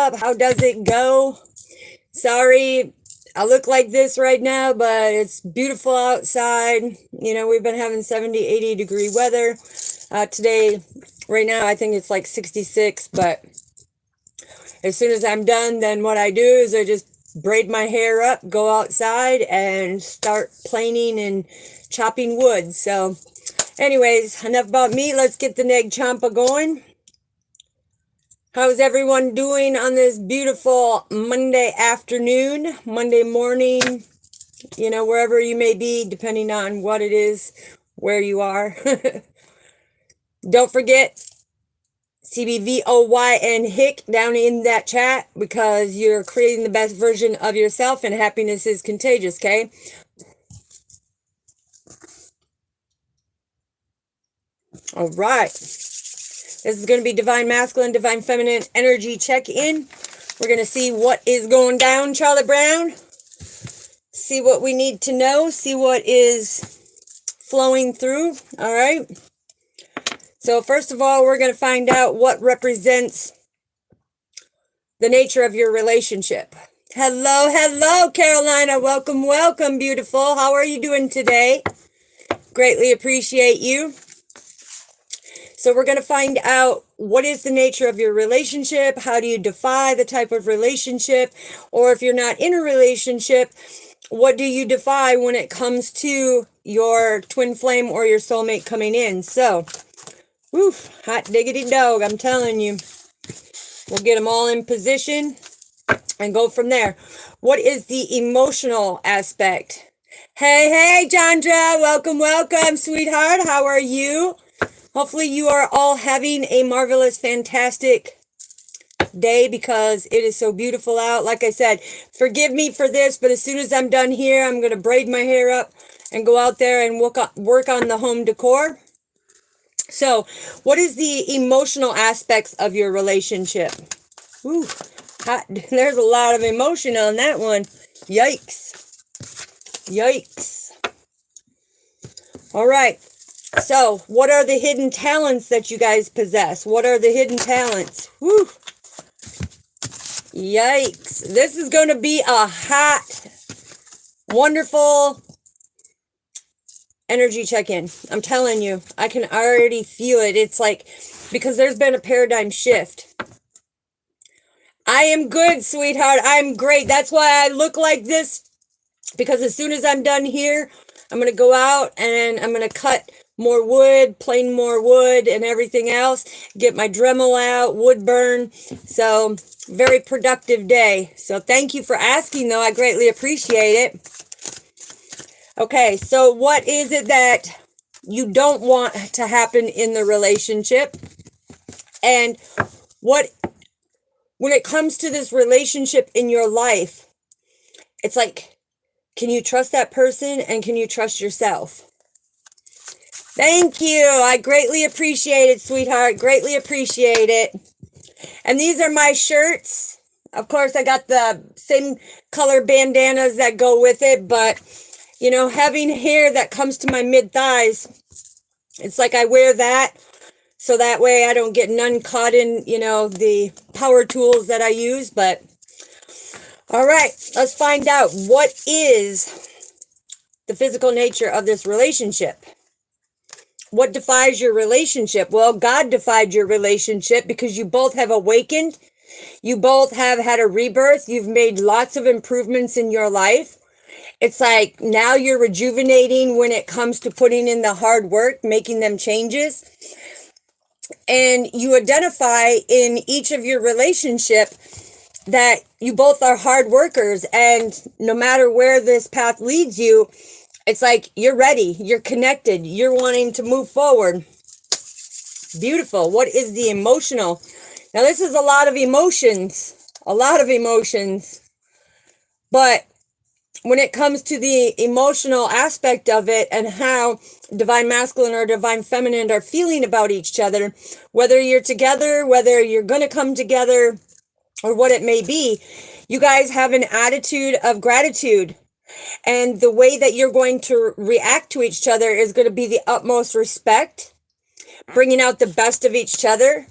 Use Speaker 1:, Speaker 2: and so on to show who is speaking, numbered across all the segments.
Speaker 1: up? How does it go? Sorry, I look like this right now, but it's beautiful outside. You know, we've been having 70, 80 degree weather. Today, right now, I think it's like 66, but as soon as I'm done, then what I do is I just braid my hair up, go outside, and start planing and chopping wood. So, anyways, enough about me. Let's get the Neg Champa going. How's everyone doing on this beautiful Monday afternoon, Monday morning, you know, wherever you may be, depending on what it is, where you are. Don't forget CBVOY and HICK down in that chat, because you're creating the best version of yourself, and happiness is contagious, okay? All right. This is going to be Divine Masculine, Divine Feminine Energy Check-In. We're going to see what is going down, Charlie Brown. See what we need to know. See what is flowing through. All right. So first of all, we're going to find out what represents the nature of your relationship. Hello, hello, Carolina. Welcome, welcome, beautiful. How are you doing today? Greatly appreciate you. So we're going to find out what is the nature of your relationship. How do you define the type of relationship? Or if you're not in a relationship, what do you define when it comes to your twin flame or your soulmate coming in? So, woof, hot diggity dog, I'm telling you. We'll get them all in position and go from there. What is the emotional aspect? Hey, hey, Chandra, welcome, welcome, sweetheart. How are you? Hopefully you are all having a marvelous, fantastic day, because it is so beautiful out. Like I said, forgive me for this, but as soon as I'm done here, I'm going to braid my hair up and go out there and work on the home decor. So, what is the emotional aspects of your relationship? Ooh, there's a lot of emotion on that one. Yikes. Yikes. All right. So, what are the hidden talents that you guys possess? What are the hidden talents? Woo. Yikes. This is going to be a hot, wonderful energy check-in. I'm telling you, I can already feel it. It's like, because there's been a paradigm shift. I am good, sweetheart. I'm great. That's why I look like this, because as soon as I'm done here, I'm going to go out and I'm going to cut more wood, plane more wood and everything else, get my Dremel out, wood burn. So, very productive day. So, thank you for asking, though. I greatly appreciate it. Okay, so what is it that you don't want to happen in the relationship? And what, when it comes to this relationship in your life, it's like, can you trust that person, and can you trust yourself? Thank you. I greatly appreciate it, sweetheart. Greatly appreciate it. And these are my shirts. Of course, I got the same color bandanas that go with it, but you know, having hair that comes to my mid-thighs, it's like I wear that so that way I don't get none caught in, you know, the power tools that I use. But all right, let's find out what is the physical nature of this relationship. What defines your relationship? Well, God defined your relationship because you both have awakened. You both have had a rebirth. You've made lots of improvements in your life. It's like now you're rejuvenating when it comes to putting in the hard work, making them changes. And you identify in each of your relationship that you both are hard workers. And no matter where this path leads you, it's like you're ready, you're connected, you're wanting to move forward. Beautiful. What is the emotional? Now, this is a lot of emotions, but when it comes to the emotional aspect of it and how divine masculine or divine feminine are feeling about each other, whether you're together, whether you're going to come together, or what it may be, you guys have an attitude of gratitude. And the way that you're going to react to each other is going to be the utmost respect, bringing out the best of each other,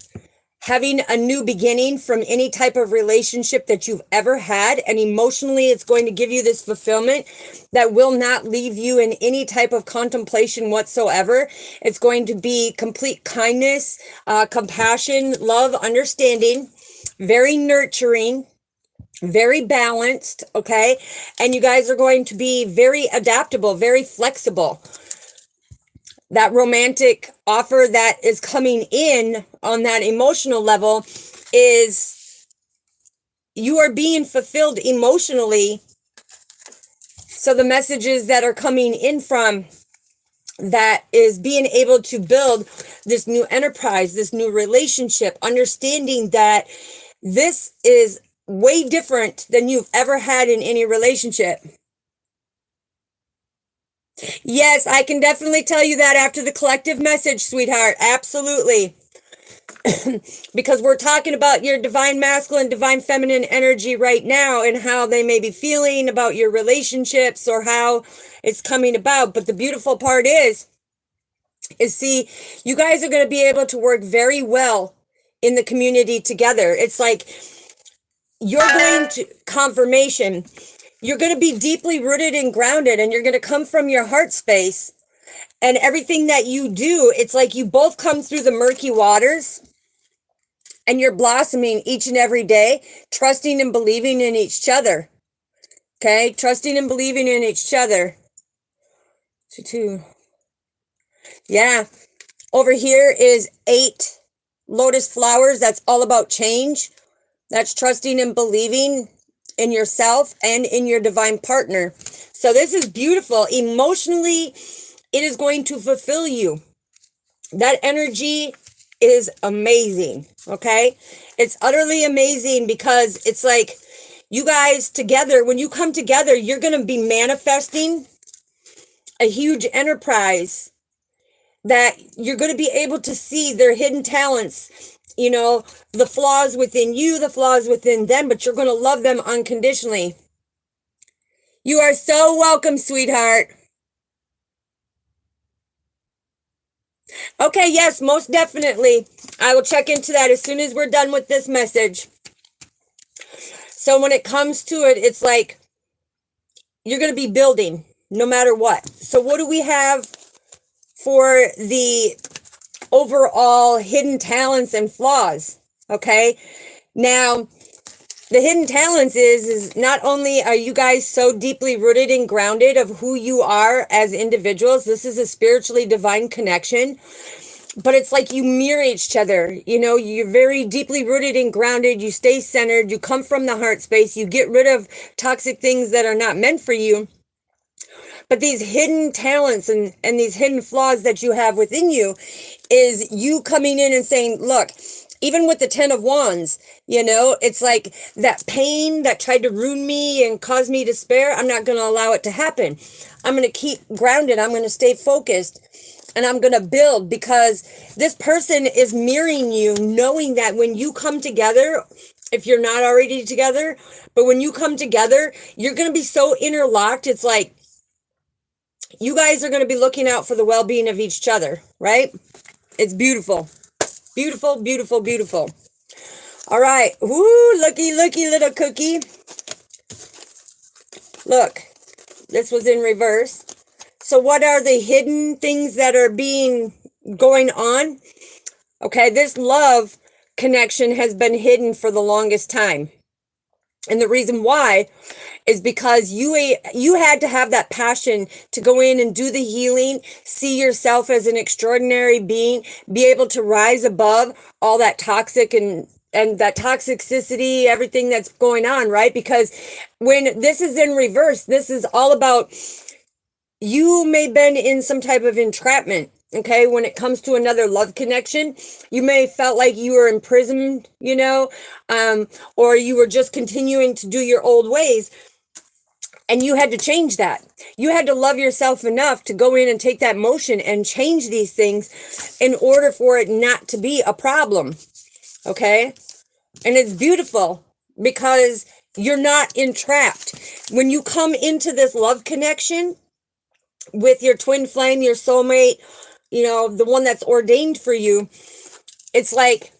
Speaker 1: having a new beginning from any type of relationship that you've ever had. And emotionally, it's going to give you this fulfillment that will not leave you in any type of contemplation whatsoever. It's going to be complete kindness, compassion, love, understanding, very nurturing, very balanced, okay? And you guys are going to be very adaptable, very flexible. That romantic offer that is coming in on that emotional level is you are being fulfilled emotionally. So the messages that are coming in from that is being able to build this new enterprise, this new relationship, understanding that this is way different than you've ever had in any relationship. Yes, I can definitely tell you that after the collective message, sweetheart. Absolutely. Because we're talking about your divine masculine, divine feminine energy right now and how they may be feeling about your relationships or how it's coming about. But the beautiful part is see, you guys are going to be able to work very well in the community together. It's like you're going to confirmation. You're going to be deeply rooted and grounded, and you're going to come from your heart space. And everything that you do, it's like you both come through the murky waters and you're blossoming each and every day, trusting and believing in each other. Okay? Trusting and believing in each other. Two. Yeah. Over here is 8 lotus flowers. That's all about change. That's trusting and believing in yourself and in your divine partner. So this is beautiful. Emotionally, it is going to fulfill you. That energy is amazing, okay? It's utterly amazing because it's like you guys together, when you come together, you're going to be manifesting a huge enterprise that you're going to be able to see their hidden talents, you know, the flaws within you, the flaws within them, but you're going to love them unconditionally. You are so welcome, sweetheart. Okay, yes, most definitely. I will check into that as soon as we're done with this message. So when it comes to it, it's like you're going to be building no matter what. So what do we have for the overall hidden talents and flaws? Okay, now the hidden talents is not only are you guys so deeply rooted and grounded of who you are as individuals, this is a spiritually divine connection, but it's like you mirror each other. You know, you're very deeply rooted and grounded, you stay centered, you come from the heart space, you get rid of toxic things that are not meant for you. But these hidden talents and these hidden flaws that you have within you is you coming in and saying, look, even with the 10 of Wands, you know, it's like that pain that tried to ruin me and cause me despair, I'm not going to allow it to happen. I'm going to keep grounded. I'm going to stay focused. And I'm going to build, because this person is mirroring you, knowing that when you come together, if you're not already together, but when you come together, you're going to be so interlocked. It's like you guys are going to be looking out for the well-being of each other, right? It's beautiful. Beautiful, beautiful, beautiful. All right. Woo, looky, looky, little cookie. Look, this was in reverse. So what are the hidden things that are going on? Okay, this love connection has been hidden for the longest time. And the reason why is because you had to have that passion to go in and do the healing, see yourself as an extraordinary being, be able to rise above all that toxic and that toxicity, everything that's going on, right? Because when this is in reverse, this is all about you may have been in some type of entrapment. Okay, when it comes to another love connection, you may have felt like you were imprisoned, you know, or you were just continuing to do your old ways, and you had to change that. You had to love yourself enough to go in and take that motion and change these things in order for it not to be a problem. Okay, and it's beautiful because you're not entrapped. When you come into this love connection with your twin flame, your soulmate, you know, the one that's ordained for you, it's like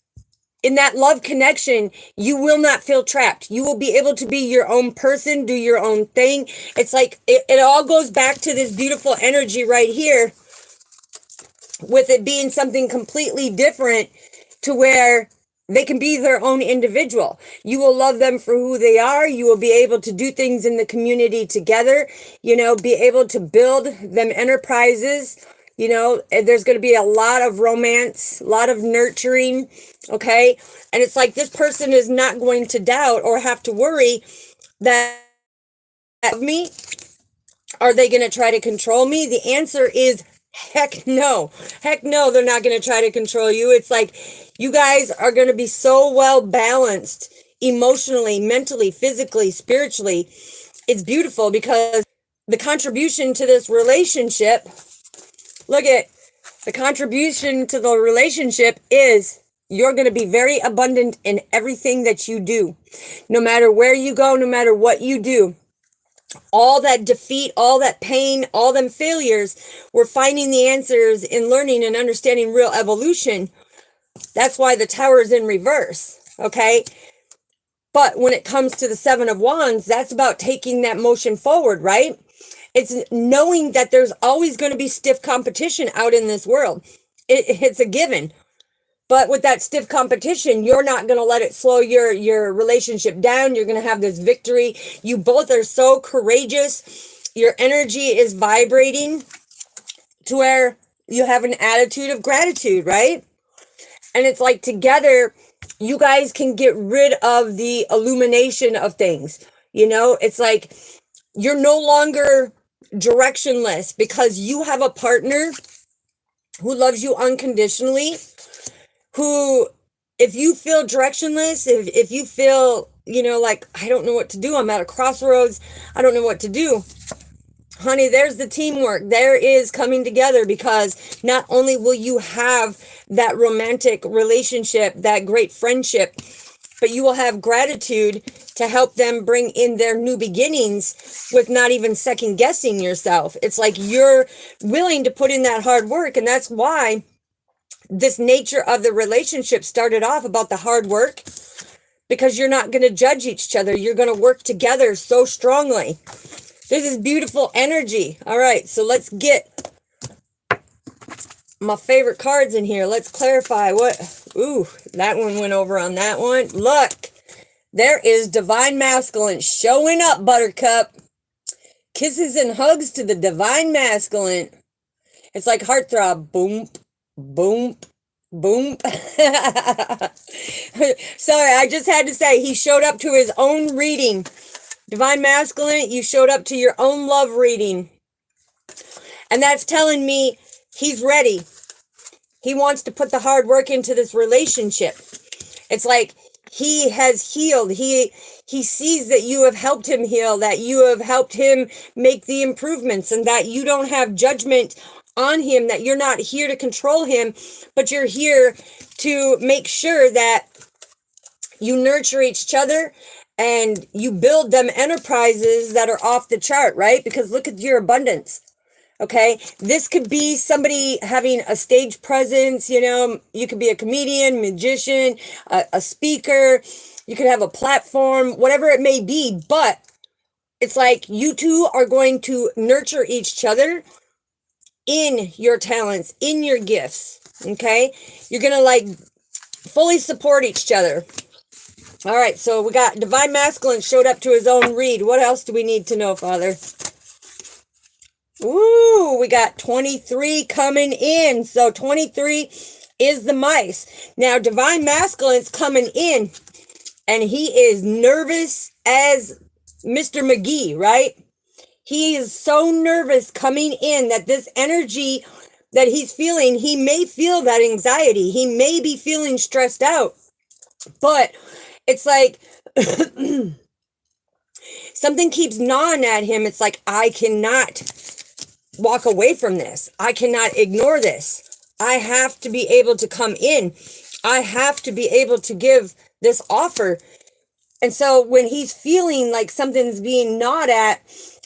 Speaker 1: in that love connection, you will not feel trapped. You will be able to be your own person, do your own thing. It's like it all goes back to this beautiful energy right here, with it being something completely different, to where they can be their own individual. You will love them for who they are. You will be able to do things in the community together, be able to build them enterprises. There's going to be a lot of romance, a lot of nurturing. Okay. And it's like, this person is not going to doubt or have to worry that me. Are they going to try to control me? The answer is heck no. Heck no, they're not going to try to control you. It's like, you guys are going to be so well balanced emotionally, mentally, physically, spiritually. It's beautiful, because the contribution to this relationship, look at the contribution to the relationship is you're going to be very abundant in everything that you do. No matter where you go, no matter what you do. All that defeat, all that pain, all them failures, we're finding the answers in learning and understanding real evolution. That's why the Tower is in reverse, okay? But when it comes to the Seven of Wands, that's about taking that motion forward, right? It's knowing that there's always going to be stiff competition out in this world. It's a given. But with that stiff competition, you're not going to let it slow your relationship down. You're going to have this victory. You both are so courageous. Your energy is vibrating to where you have an attitude of gratitude, right? And it's like, together, you guys can get rid of the illumination of things. It's like, you're no longer directionless, because you have a partner who loves you unconditionally, who, if you feel directionless, if you feel, like, I don't know what to do, I'm at a crossroads, I don't know what to do, honey, there's the teamwork. There is coming together, because not only will you have that romantic relationship, that great friendship, but you will have gratitude to help them bring in their new beginnings with not even second guessing yourself. It's like, you're willing to put in that hard work. And that's why this nature of the relationship started off about the hard work, because you're not going to judge each other. You're going to work together so strongly. This is beautiful energy. All right, so let's get my favorite cards in here. Let's clarify what... Ooh, that one went over on that one. Look, there is Divine Masculine showing up, Buttercup. Kisses and hugs to the Divine Masculine. It's like heartthrob. Boom, boom, boom. Sorry, I just had to say, he showed up to his own reading. Divine Masculine, you showed up to your own love reading. And that's telling me he's ready. He wants to put the hard work into this relationship. It's like he has healed. He sees that you have helped him heal, that you have helped him make the improvements, and that you don't have judgment on him, that you're not here to control him, but you're here to make sure that you nurture each other and you build them enterprises that are off the chart, right? Because look at your abundance. Okay, this could be somebody having a stage presence, you could be a comedian, magician, a speaker, you could have a platform, whatever it may be, but it's like you two are going to nurture each other in your talents, in your gifts, okay? You're going to like fully support each other. All right, so we got Divine Masculine showed up to his own read. What else do we need to know, Father? Ooh, we got 23 coming in. So 23 is the mice. Now, Divine Masculine's coming in, and he is nervous as Mr. McGee, right? He is so nervous coming in that this energy that he's feeling, he may feel that anxiety. He may be feeling stressed out. But it's like something keeps gnawing at him. It's like, I cannot walk away from this. I cannot ignore this. I have to be able to come in. I have to be able to give this offer. And so when he's feeling like something's being gnawed at,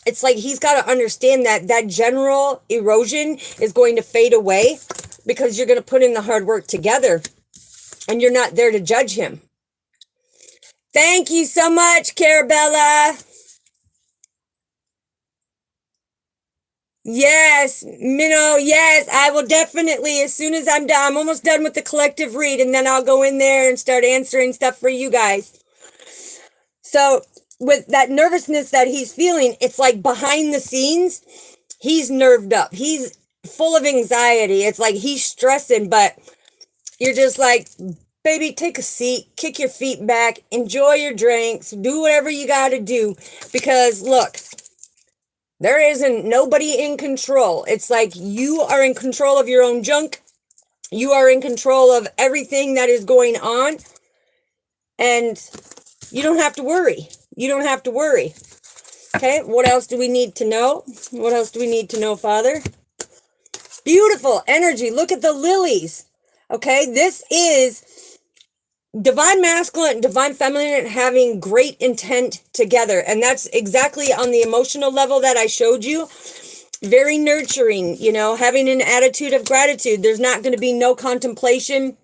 Speaker 1: it's like he's got to understand that that general erosion is going to fade away, because you're going to put in the hard work together. and you're not there to judge him. Thank you so much, Carabella. Yes, Minnow, yes, I will definitely, as soon as I'm done, I'm almost done with the collective read, and then I'll go in there and start answering stuff for you guys. So with that nervousness that he's feeling, it's like behind the scenes, he's nerved up. He's full of anxiety. It's like he's stressing, but you're just like, baby, take a seat, kick your feet back, enjoy your drinks, do whatever you got to do. Because look, there isn't nobody in control. It's like you are in control of your own junk. You are in control of everything that is going on. And you don't have to worry. You don't have to worry. Okay, what else do we need to know? What else do we need to know, Father? Beautiful energy. Look at the lilies. Okay, this is divine masculine and divine feminine having great intent together. And that's exactly on the emotional level that I showed you. Very nurturing, you know, having an attitude of gratitude. There's not going to be no contemplation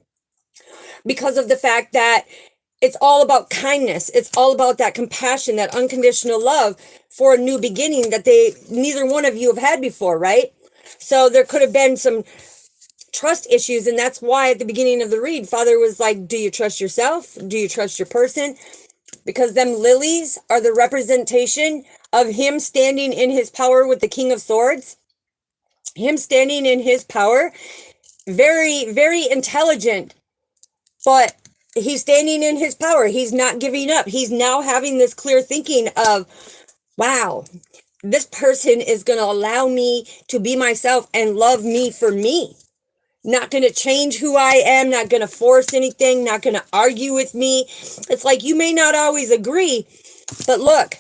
Speaker 1: because of the fact that it's all about kindness. It's all about that compassion, that unconditional love for a new beginning that neither one of you have had before, right? So there could have been some trust issues, and that's why at the beginning of the read, Father was like, do you trust yourself? Do you trust your person? Because them lilies are the representation of him standing in his power with the King of Swords. Him standing in his power, very, very intelligent, but he's standing in his power. He's not giving up. He's now having this clear thinking of, wow, this person is going to allow me to be myself and love me for me. Not going to change who I am, not going to force anything, not going to argue with me. It's like you may not always agree, but look,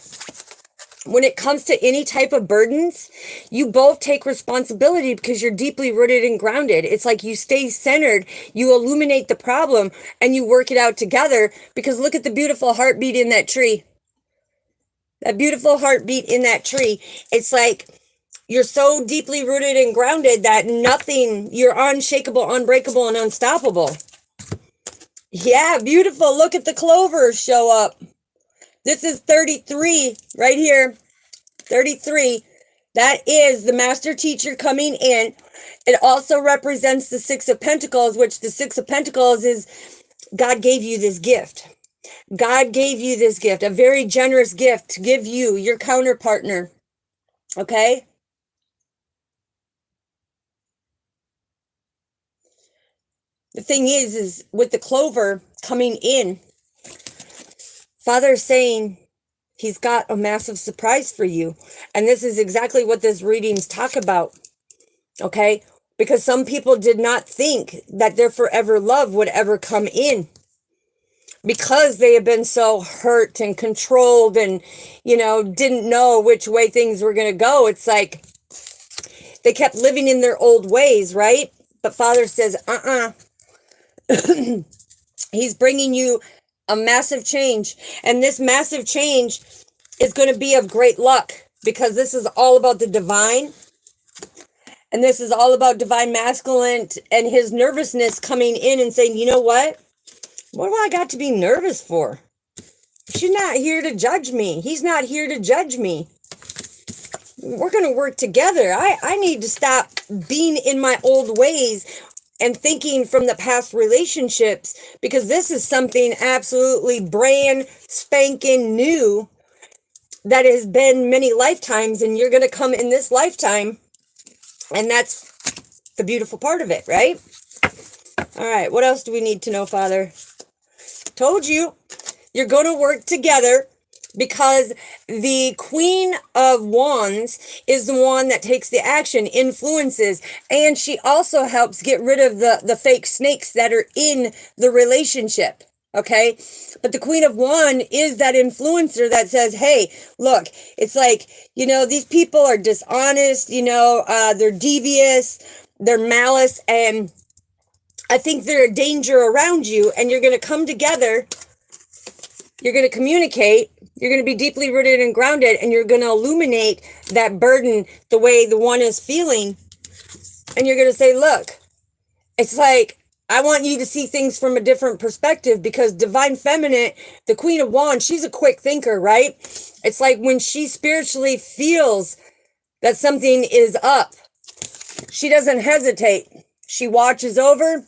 Speaker 1: when it comes to any type of burdens, you both take responsibility because you're deeply rooted and grounded. It's like you stay centered, you illuminate the problem, and you work it out together, because look at the beautiful heartbeat in that tree. That beautiful heartbeat in that tree. It's like you're so deeply rooted and grounded that nothing, you're unshakable, unbreakable, and unstoppable. Yeah, beautiful. Look at the clovers show up. This is 33 right here. 33. That is the master teacher coming in. It also represents the Six of Pentacles, which the Six of Pentacles is God gave you this gift. God gave you this gift, a very generous gift to give you, your counterpartner. Okay? The thing is with the clover coming in, Father is saying he's got a massive surprise for you. And this is exactly what this readings talk about. Okay? Because some people did not think that their forever love would ever come in. Because they have been so hurt and controlled and, you know, didn't know which way things were going to go. It's like they kept living in their old ways, right? But Father says, he's bringing you a massive change. And this massive change is going to be of great luck, because this is all about the divine. And this is all about divine masculine and his nervousness coming in and saying, you know what? What do I got to be nervous for? She's not here to judge me. He's not here to judge me. We're going to work together. I need to stop being in my old ways and thinking from the past relationships, because this is something absolutely brand spanking new that has been many lifetimes, and you're going to come in this lifetime. And that's the beautiful part of it, right? All right, what else do we need to know, Father? Told you, you're going to work together, because the Queen of Wands is the one that takes the action, influences, and she also helps get rid of the fake snakes that are in the relationship, okay? But the Queen of Wands is that influencer that says, hey, look, it's like, you know, these people are dishonest, you know, they're devious, they're malice, and I think they're a danger around you, and you're going to come together, you're going to communicate, you're going to be deeply rooted and grounded, and you're going to illuminate that burden the way the one is feeling. And you're going to say, look, it's like I want you to see things from a different perspective, because divine feminine, the Queen of Wands, she's a quick thinker, right? It's like when she spiritually feels that something is up, she doesn't hesitate. She watches over,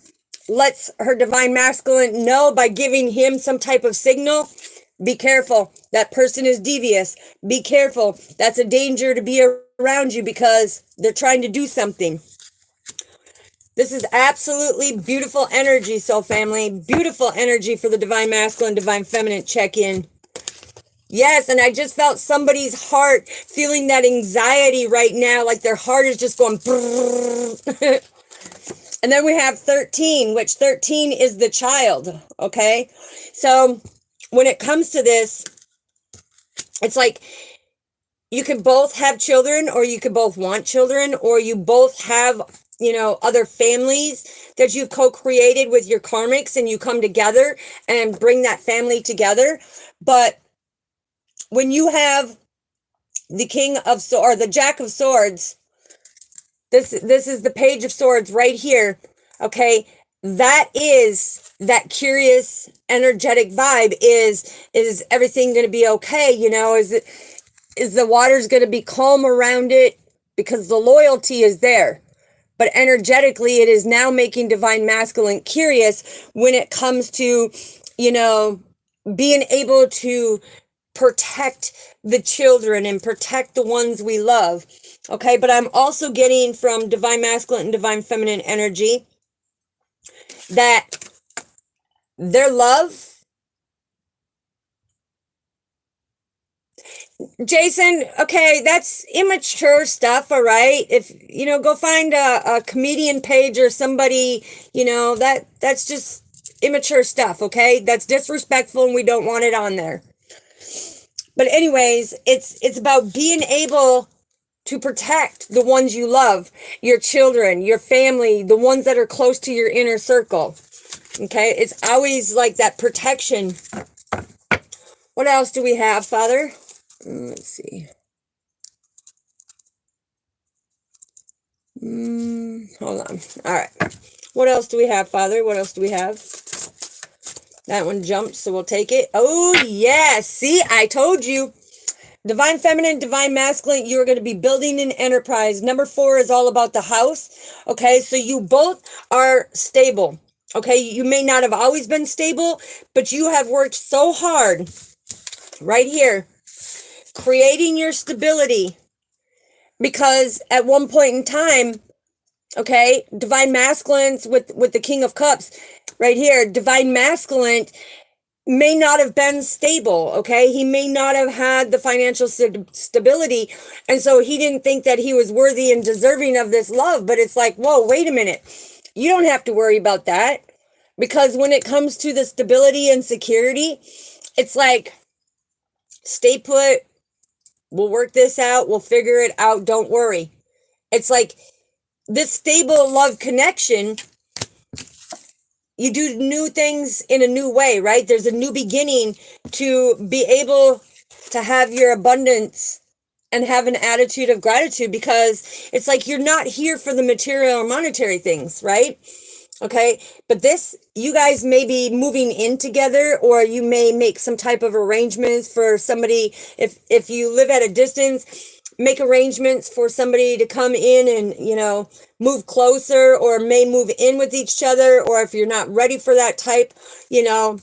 Speaker 1: lets her divine masculine know by giving him some type of signal. Be careful. That person is devious. Be careful. That's a danger to be around you because they're trying to do something. This is absolutely beautiful energy, soul family. Beautiful energy for the divine masculine, divine feminine check-in. Yes, and I just felt somebody's heart feeling that anxiety right now, like their heart is just going. And then we have 13, which 13 is the child, okay? So when it comes to this, it's like you could both have children, or you could both want children, or you both have, you know, other families that you've co-created with your karmics, and you come together and bring that family together. But when you have the King of Swords, or the Jack of Swords, this is the Page of Swords right here, okay? That is that curious, energetic vibe. Is everything going to be okay? You know, is the waters going to be calm around it? Because the loyalty is there. But energetically, it is now making divine masculine curious when it comes to, you know, being able to protect the children and protect the ones we love. Okay, but I'm also getting from divine masculine and divine feminine energy that their love, Jason, okay, that's immature stuff, all right? If, you know, go find a comedian page or somebody, you know, that's just immature stuff, okay? That's disrespectful, and we don't want it on there. But anyways, it's about being able to protect the ones you love, your children, your family, the ones that are close to your inner circle. Okay, it's always like that protection. What else do we have, Father? Let's see. Hold on. All right. What else do we have, Father? What else do we have? That one jumped, so we'll take it. Oh, yes. See, I told you. Divine feminine, divine masculine, you're going to be building an enterprise. Number 4 is all about the house. Okay, so you both are stable. Okay, you may not have always been stable, but you have worked so hard right here, creating your stability. Because at one point in time, okay, divine masculines with the King of Cups right here, divine masculine may not have been stable, okay? He may not have had the financial stability, and so he didn't think that he was worthy and deserving of this love. But it's like, whoa, wait a minute. You don't have to worry about that, because when it comes to the stability and security, it's like, stay put, we'll work this out, we'll figure it out, don't worry. It's like this stable love connection. You do new things in a new way, right? There's a new beginning to be able to have your abundance and have an attitude of gratitude, because it's like you're not here for the material or monetary things, right? Okay, but this, you guys may be moving in together, or you may make some type of arrangements for somebody. If you live at a distance, make arrangements for somebody to come in and, you know, move closer, or may move in with each other. Or if you're not ready for that type, you know,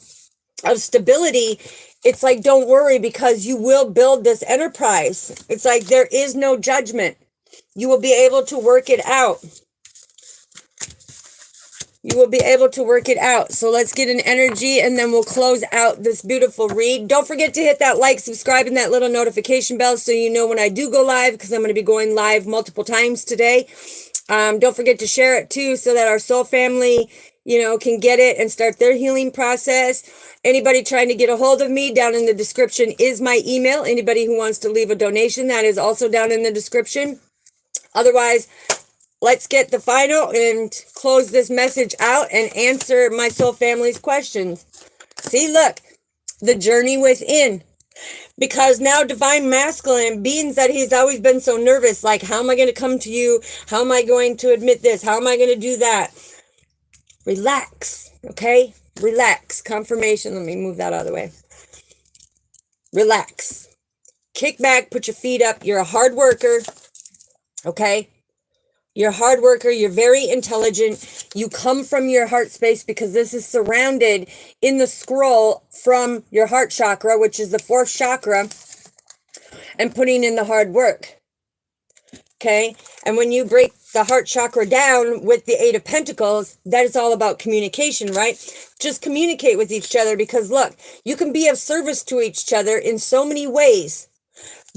Speaker 1: of stability, it's like, don't worry, because you will build this enterprise. It's like there is no judgment. You will be able to work it out. You will be able to work it out. So let's get an energy, and then we'll close out this beautiful read. Don't forget to hit that like, subscribe, and that little notification bell so you know when I do go live, because I'm going to be going live multiple times today. Don't forget to share it too, so that our soul family, you know, can get it and start their healing process. Anybody trying to get a hold of me, down in the description is my email. Anybody who wants to leave a donation, that is also down in the description. Otherwise, let's get the final and close this message out and answer my soul family's questions. See, look, the journey within. Because now divine masculine, being that he's always been so nervous, like, how am I going to come to you? How am I going to admit this? How am I going to do that? Relax, okay? Relax. Confirmation. Let me move that out of the way. Relax. Kick back, put your feet up. You're a hard worker, okay? You're a hard worker. You're very intelligent. You come from your heart space because this is surrounded in the scroll from your heart chakra, which is the fourth chakra, and putting in the hard work. Okay. And when you break the heart chakra down with the Eight of Pentacles, that is all about communication, right? Just communicate with each other because look, you can be of service to each other in so many ways,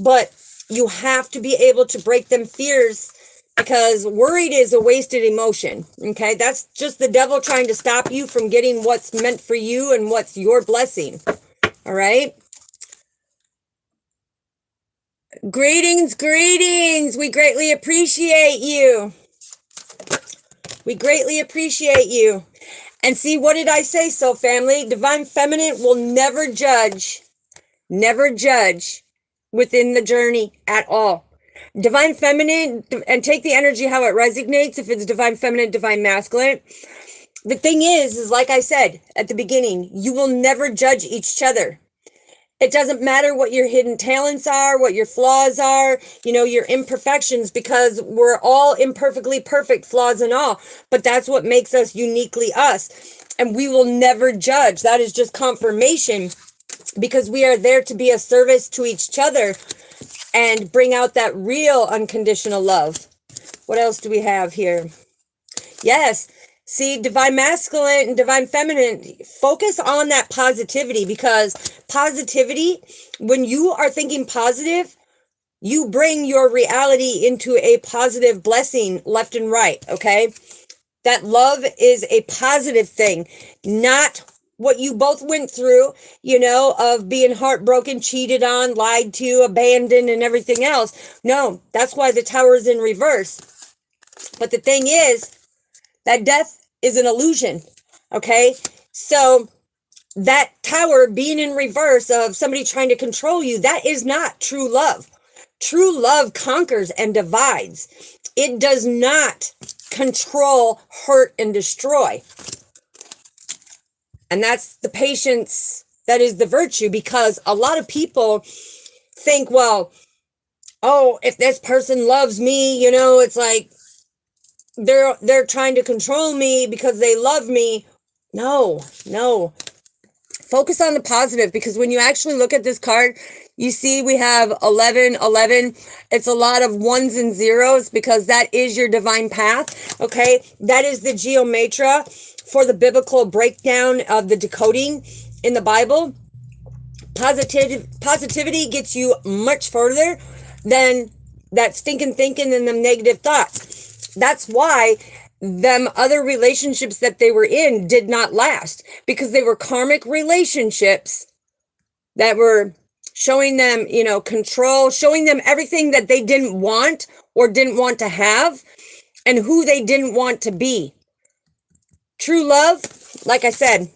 Speaker 1: but you have to be able to break them fears because worried is a wasted emotion. Okay. That's just the devil trying to stop you from getting what's meant for you and what's your blessing. All right. Greetings, greetings. We greatly appreciate you. We greatly appreciate you. And see, what did I say so, family? Divine Feminine will never judge within the journey at all. Divine Feminine, and take the energy how it resonates, if it's Divine Feminine, Divine Masculine. The thing is like I said at the beginning, you will never judge each other. It doesn't matter what your hidden talents are, what your flaws are, your imperfections, because we're all imperfectly perfect, flaws and all. But that's what makes us uniquely us. And we will never judge. That is just confirmation because we are there to be a service to each other and bring out that real unconditional love. What else do we have here? Yes. See, Divine Masculine and Divine Feminine, focus on that positivity because positivity, when you are thinking positive, you bring your reality into a positive blessing left and right, okay? That love is a positive thing, not what you both went through, of being heartbroken, cheated on, lied to, abandoned, and everything else. No, that's why the tower is in reverse. But the thing is, that death is an illusion, okay? So that tower being in reverse of somebody trying to control you, that is not true love. True love conquers and divides. It does not control, hurt, and destroy. And that's the patience that is the virtue, because a lot of people think, well, oh, if this person loves me, it's like, they're trying to control me because they love me. No. Focus on the positive, because when you actually look at this card, you see we have 11. It's a lot of ones and zeros because that is your divine path. Okay. That is the geometria for the biblical breakdown of the decoding in the Bible. Positivity gets you much further than that stinking thinking and them negative thoughts. That's why them other relationships that they were in did not last, because they were karmic relationships that were showing them, control, showing them everything that they didn't want or didn't want to have and who they didn't want to be. True love, like I said,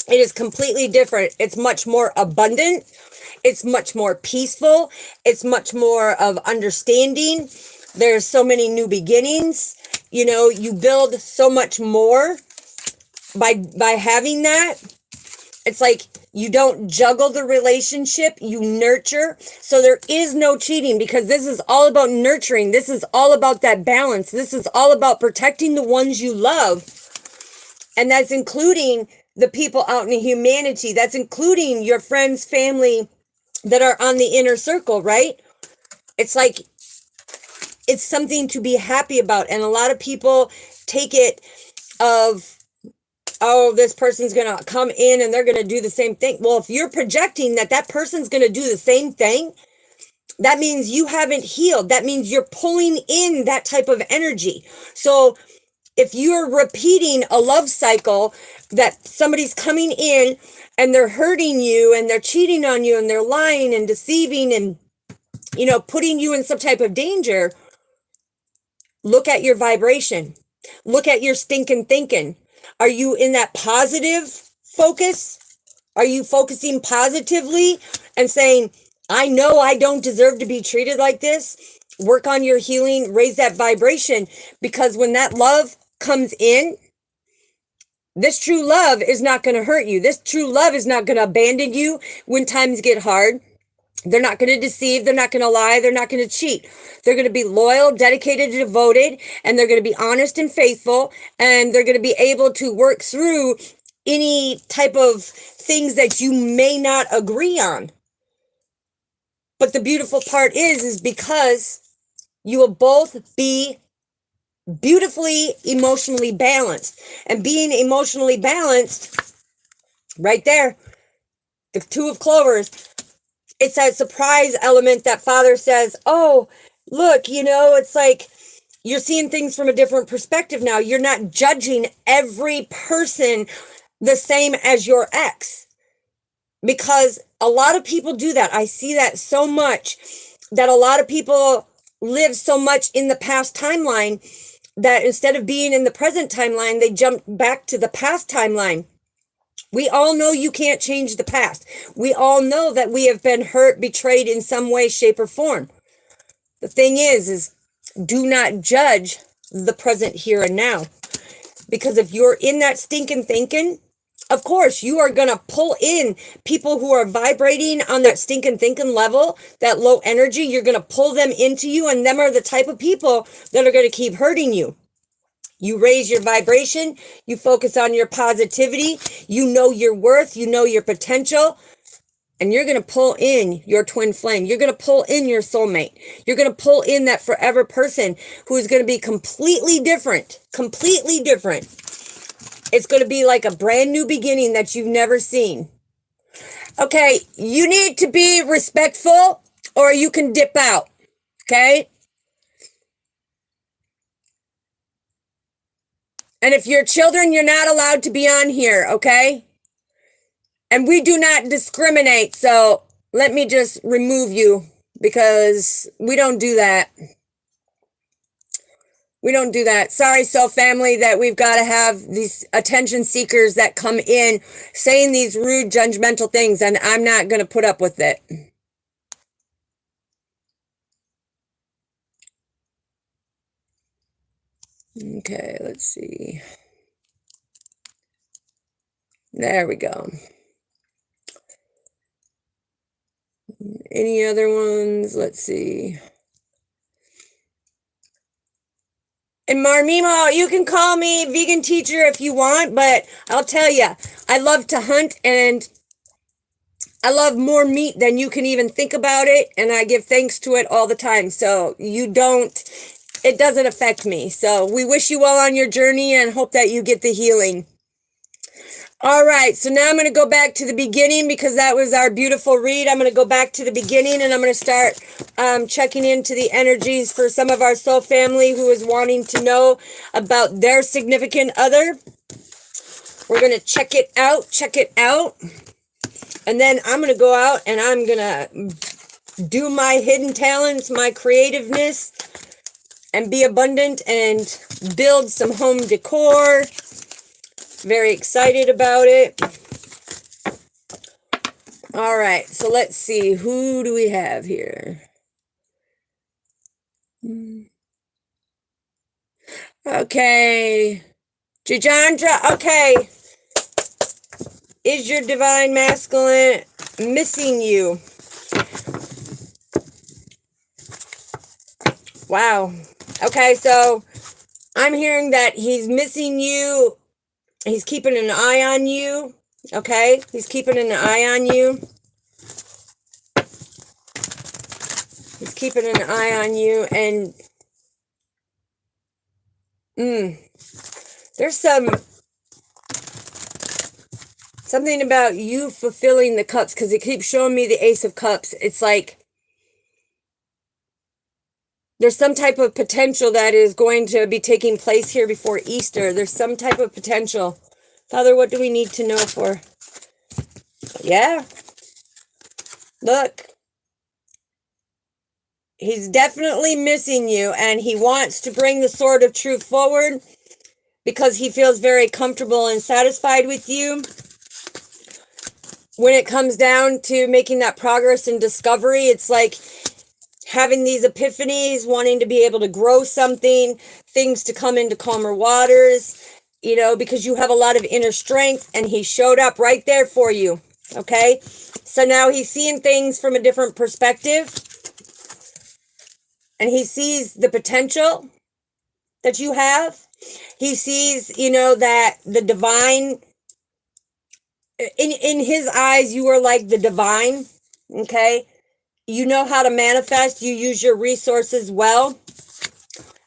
Speaker 1: it is completely different. It's much more abundant. It's much more peaceful. It's much more of understanding. There's so many new beginnings. You build so much more by having that. It's like you don't juggle the relationship, you nurture. So there is no cheating, because this is all about nurturing. This is all about that balance. This is all about protecting the ones you love. And that's including the people out in the humanity. That's including your friends, family that are on the inner circle, right? It's like, it's something to be happy about. And a lot of people take it of, oh, this person's going to come in and they're going to do the same thing. Well, if you're projecting that person's going to do the same thing, that means you haven't healed. That means you're pulling in that type of energy. So if you're repeating a love cycle that somebody's coming in and they're hurting you and they're cheating on you and they're lying and deceiving and, putting you in some type of danger, look at your vibration. Look at your stinking thinking. Are you in that positive focus? Are you focusing positively and saying, I know I don't deserve to be treated like this? Work on your healing, raise that vibration, because when that love comes in, This true love is not going to hurt you. This true love is not going to abandon you when times get hard. They're not going to deceive. They're not going to lie. They're not going to cheat. They're going to be loyal, dedicated, devoted, and they're going to be honest and faithful. And they're going to be able to work through any type of things that you may not agree on. But the beautiful part is because you will both be beautifully emotionally balanced. And being emotionally balanced, right there, the two of clovers, it's that surprise element that Father says, oh, look, it's like you're seeing things from a different perspective now. You're not judging every person the same as your ex. Because a lot of people do that. I see that so much, that a lot of people live so much in the past timeline that instead of being in the present timeline, they jump back to the past timeline. We all know you can't change the past. We all know that we have been hurt, betrayed in some way, shape, or form. The thing is do not judge the present here and now. Because if you're in that stinking thinking, of course, you are going to pull in people who are vibrating on that stinking thinking level, that low energy. You're going to pull them into you, and them are the type of people that are going to keep hurting you. You raise your vibration. You focus on your positivity. You know your worth. You know your potential. And you're going to pull in your twin flame. You're going to pull in your soulmate. You're going to pull in that forever person who is going to be completely different. Completely different. It's going to be like a brand new beginning that you've never seen. Okay, you need to be respectful or you can dip out. Okay? And if you're children, you're not allowed to be on here, okay? And we do not discriminate, so let me just remove you because we don't do that. We don't do that. Sorry, soul family, that we've got to have these attention seekers that come in saying these rude, judgmental things, and I'm not going to put up with it. Okay, let's see. There we go. Any other ones? Let's see. And Marmimo, you can call me vegan teacher if you want, but I'll tell you, I love to hunt and I love more meat than you can even think about it. And I give thanks to it all the time. So it doesn't affect me. So we wish you well on your journey and hope that you get the healing. All right, so now I'm going to go back to the beginning because that was our beautiful read. I'm going to go back to the beginning and I'm going to start checking into the energies for some of our soul family who is wanting to know about their significant other. We're going to check it out. And then I'm going to go out and I'm going to do my hidden talents, my creativeness, and be abundant and build some home decor. Very excited about it. All right, so let's see. Who do we have here? Okay. Jajandra, okay. Is your divine masculine missing you? Wow. Okay, so I'm hearing that he's missing you. He's keeping an eye on you, okay? He's keeping an eye on you. He's keeping an eye on you, and there's something about you fulfilling the cups, because it keeps showing me the Ace of Cups. It's like there's some type of potential that is going to be taking place here before Easter. There's some type of potential. Father, what do we need to know for? Yeah. Look. He's definitely missing you, and he wants to bring the sword of truth forward because he feels very comfortable and satisfied with you. When it comes down to making that progress and discovery, it's like having these epiphanies, wanting to be able to grow something, things to come into calmer waters. you know, because you have a lot of inner strength, and he showed up right there for you. Okay. So now he's seeing things from a different perspective, and he sees the potential that you have. He sees, you know, that the divine, in his eyes, you are like the divine. Okay. You know how to manifest. You use your resources well,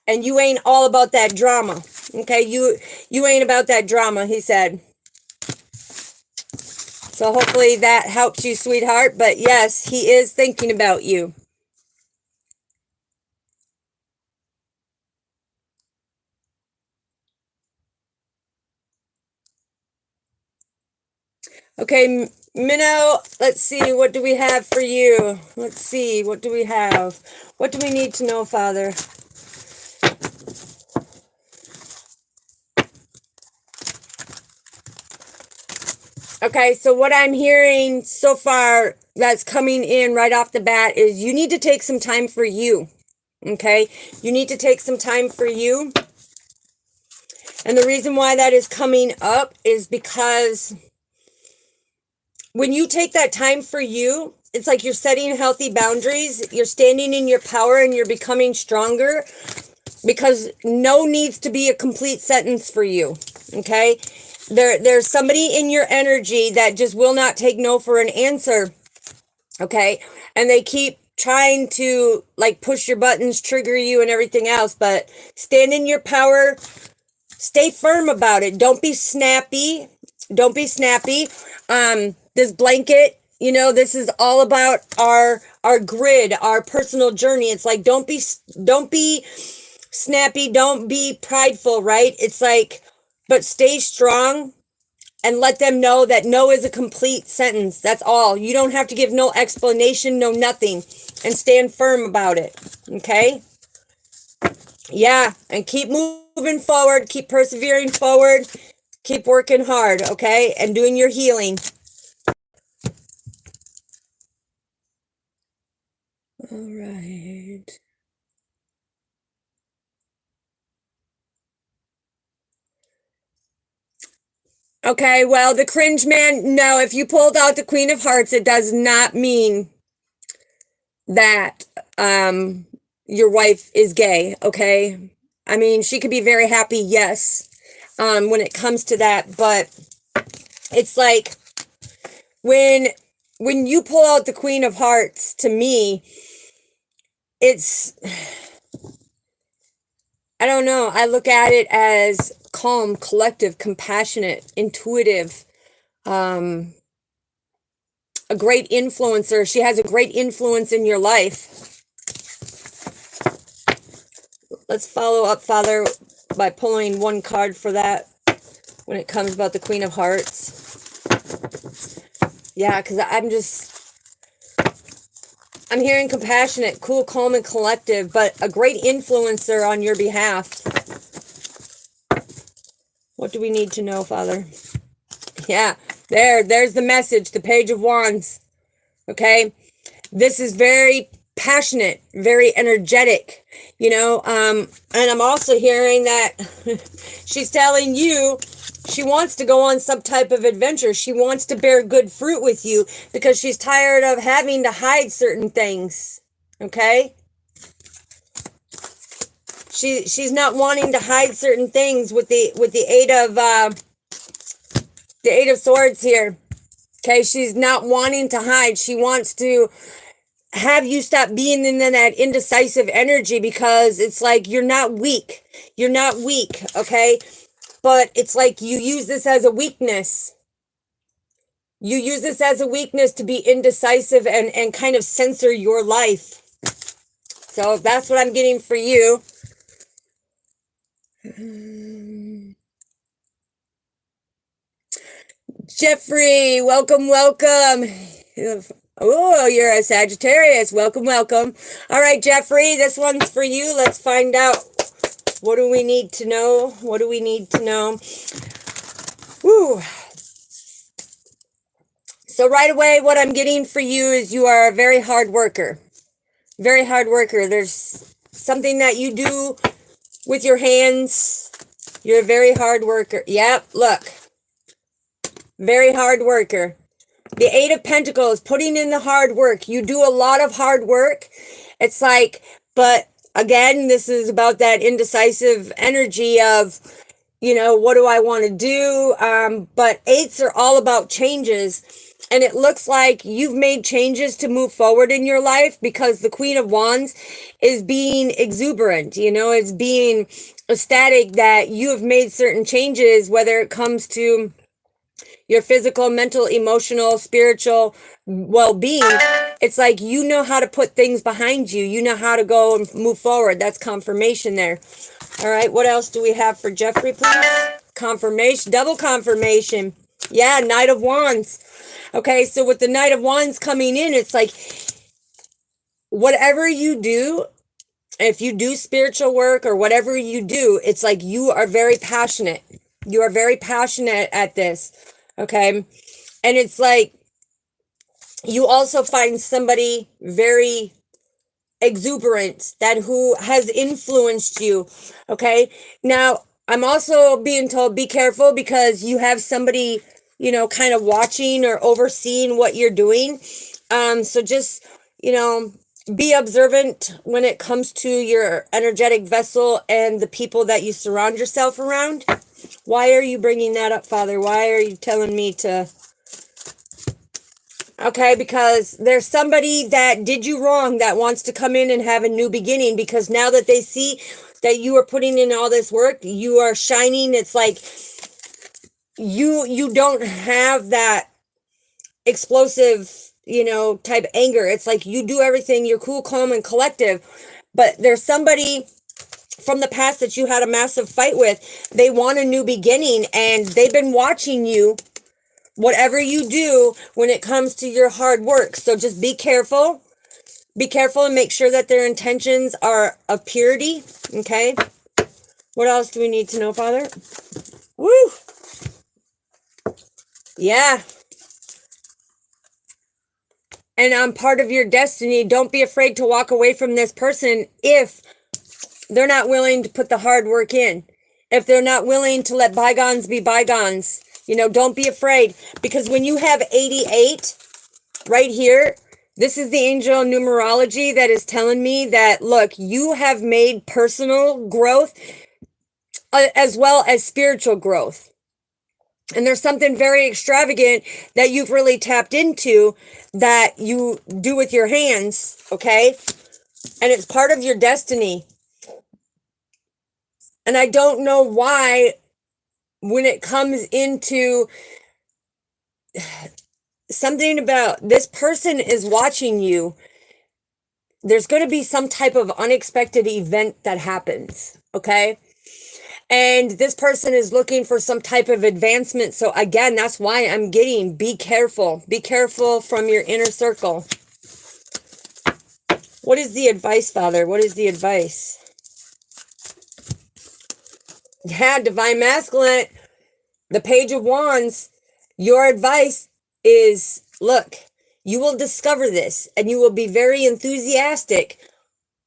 Speaker 1: and you ain't all about that drama. Okay. You ain't about that drama, he said. So hopefully that helps you, sweetheart. But yes, he is thinking about you. Okay, Minnow, let's see. What do we have for you? Let's see. What do we have? What do we need to know, Father? Okay, so what I'm hearing so far that's coming in right off the bat is you need to take some time for you. Okay, you need to take some time for you. And the reason why that is coming up is because when you take that time for you, it's like you're setting healthy boundaries. You're standing in your power, and you're becoming stronger, because no needs to be a complete sentence for you. Okay, there's somebody in your energy that just will not take no for an answer. Okay, and they keep trying to like push your buttons, trigger you, and everything else. But stand in your power. Stay firm about it. Don't be snappy. Don't be snappy. This blanket, you know, this is all about our grid, our personal journey. It's like, don't be snappy. Don't be prideful, right? It's like, but stay strong and let them know that no is a complete sentence. That's all. You don't have to give no explanation, no nothing, and stand firm about it. Okay? Yeah, and keep moving forward, keep persevering forward, keep working hard, okay? And doing your healing. All right. Okay, well, the cringe man, no, if you pulled out the Queen of Hearts, it does not mean that your wife is gay, okay? I mean, she could be very happy, yes, when it comes to that, but it's like when you pull out the Queen of Hearts, to me, it's, I don't know, I look at it as calm, collective, compassionate, intuitive, a great influencer. She has a great influence in your life. Let's follow up, Father, by pulling one card for that when it comes about the Queen of Hearts. Yeah, because I'm hearing compassionate, cool, calm, and collective, but a great influencer on your behalf. What do we need to know, Father? Yeah, there's the message, the Page of Wands. Okay, this is very passionate, very energetic, you know, and I'm also hearing that she's telling you she wants to go on some type of adventure. She wants to bear good fruit with you because she's tired of having to hide certain things. Okay, she's not wanting to hide certain things with the Eight of Swords here. Okay, she's not wanting to hide. She wants to have you stop being in that indecisive energy, because it's like you're not weak. You're not weak, okay? But it's like you use this as a weakness. You use this as a weakness to be indecisive and kind of censor your life. So that's what I'm getting for you. Jeffrey, welcome, welcome. Oh, you're a Sagittarius. Welcome, welcome. All right, Jeffrey, this one's for you. Let's find out. What do we need to know? What do we need to know? Woo. So right away, what I'm getting for you is you are a very hard worker. Very hard worker. There's something that you do with your hands You're a very hard worker. Yep, look. Very hard worker. The Eight of Pentacles, putting in the hard work. You do a lot of hard work. It's like, but again, this is about that indecisive energy of, you know, what do I want to do? But eights are all about changes. And it looks like you've made changes to move forward in your life because the Queen of Wands is being exuberant. You know, it's being ecstatic that you have made certain changes, whether it comes to your physical, mental, emotional, spiritual well-being. It's like you know how to put things behind you. You know how to go and move forward. That's confirmation there. All right, what else do we have for Jeffrey, please? Confirmation, double confirmation. Yeah, Knight of Wands. Okay, so with the Knight of Wands coming in, it's like whatever you do, if you do spiritual work or whatever you do, it's like you are very passionate. You are very passionate at this. Okay, and it's like you also find somebody very exuberant that who has influenced you. Okay, now I'm also being told be careful because you have somebody, you know, kind of watching or overseeing what you're doing. So just, you know, be observant when it comes to your energetic vessel and the people that you surround yourself around. Why are you bringing that up, Father? Why are you telling me to? Okay, because there's somebody that did you wrong that wants to come in and have a new beginning, because now that they see that you are putting in all this work, you are shining. It's like you don't have that explosive, you know, type anger. It's like you do everything, you're cool, calm, and collective. But there's somebody from the past that you had a massive fight with. They want a new beginning, and they've been watching you, whatever you do when it comes to your hard work. So just be careful. Be careful and make sure that their intentions are of purity. Okay. What else do we need to know, Father? Woo. Yeah. And I'm part of your destiny. Don't be afraid to walk away from this person if they're not willing to put the hard work in. If they're not willing to let bygones be bygones. You know, don't be afraid. Because when you have 88 right here, this is the angel numerology that is telling me that, look, you have made personal growth as well as spiritual growth. And there's something very extravagant that you've really tapped into that you do with your hands, okay? And it's part of your destiny. And I don't know why, when it comes into something about this person is watching you, there's going to be some type of unexpected event that happens, okay? And this person is looking for some type of advancement. So again, that's why I'm getting be careful. Be careful from your inner circle. What is the advice, Father? What is the advice? Yeah, Divine Masculine, the Page of Wands. Your advice is, look, you will discover this and you will be very enthusiastic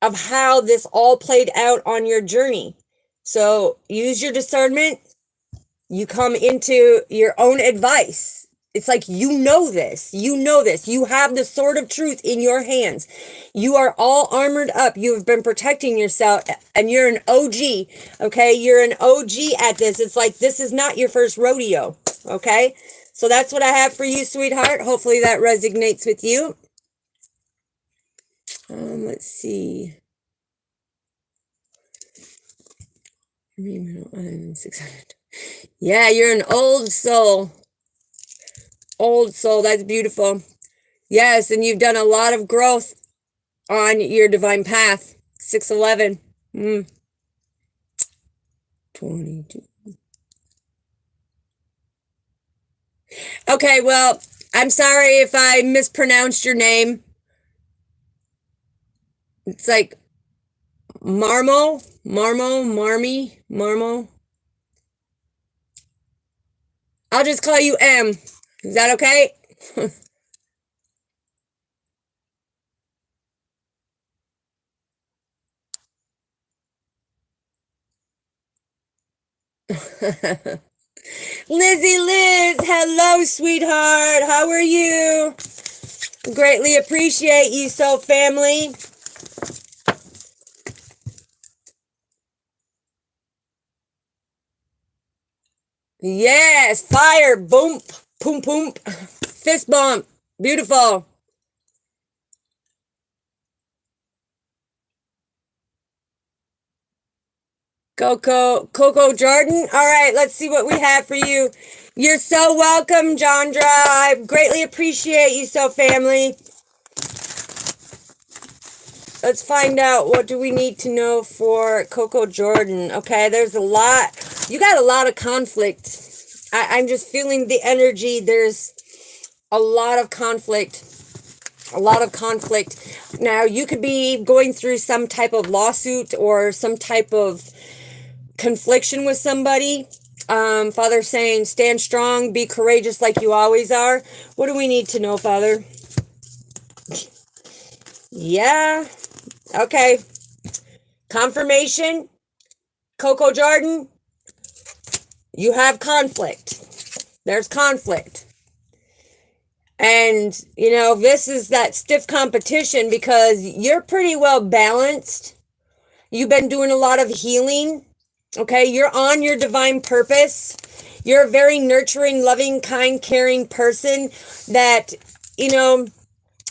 Speaker 1: of how this all played out on your journey. So use your discernment. You come into your own advice. It's like, you know this. You know this. You have the sword of truth in your hands. You are all armored up. You have been protecting yourself, and you're an OG. Okay? You're an OG at this. It's like, this is not your first rodeo. Okay? So that's what I have for you, sweetheart. Hopefully that resonates with you. Let's see. 600. Yeah, you're an old soul. Old soul. That's beautiful. Yes, and you've done a lot of growth on your divine path. 611. 22. Okay, well, I'm sorry if I mispronounced your name. It's like Marmo. I'll just call you M. Is that okay? Lizzie Liz, hello, sweetheart. How are you? Greatly appreciate you, so family. Yes, fire, boom, boom, boom, fist bump, beautiful. Coco Jordan. All right, let's see what we have for you. You're so welcome, Jandra. I greatly appreciate you, so family. Let's find out, what do we need to know for Coco Jordan? Okay, there's a lot. You got a lot of conflict. I'm just feeling the energy. There's a lot of conflict. A lot of conflict. Now, you could be going through some type of lawsuit or some type of confliction with somebody. Father saying, stand strong, be courageous like you always are. What do we need to know, Father? Yeah. Okay. Confirmation. Coco Jordan, you have conflict. There's conflict. And, you know, this is that stiff competition because you're pretty well balanced. You've been doing a lot of healing. Okay, you're on your divine purpose. You're a very nurturing, loving, kind, caring person that, you know,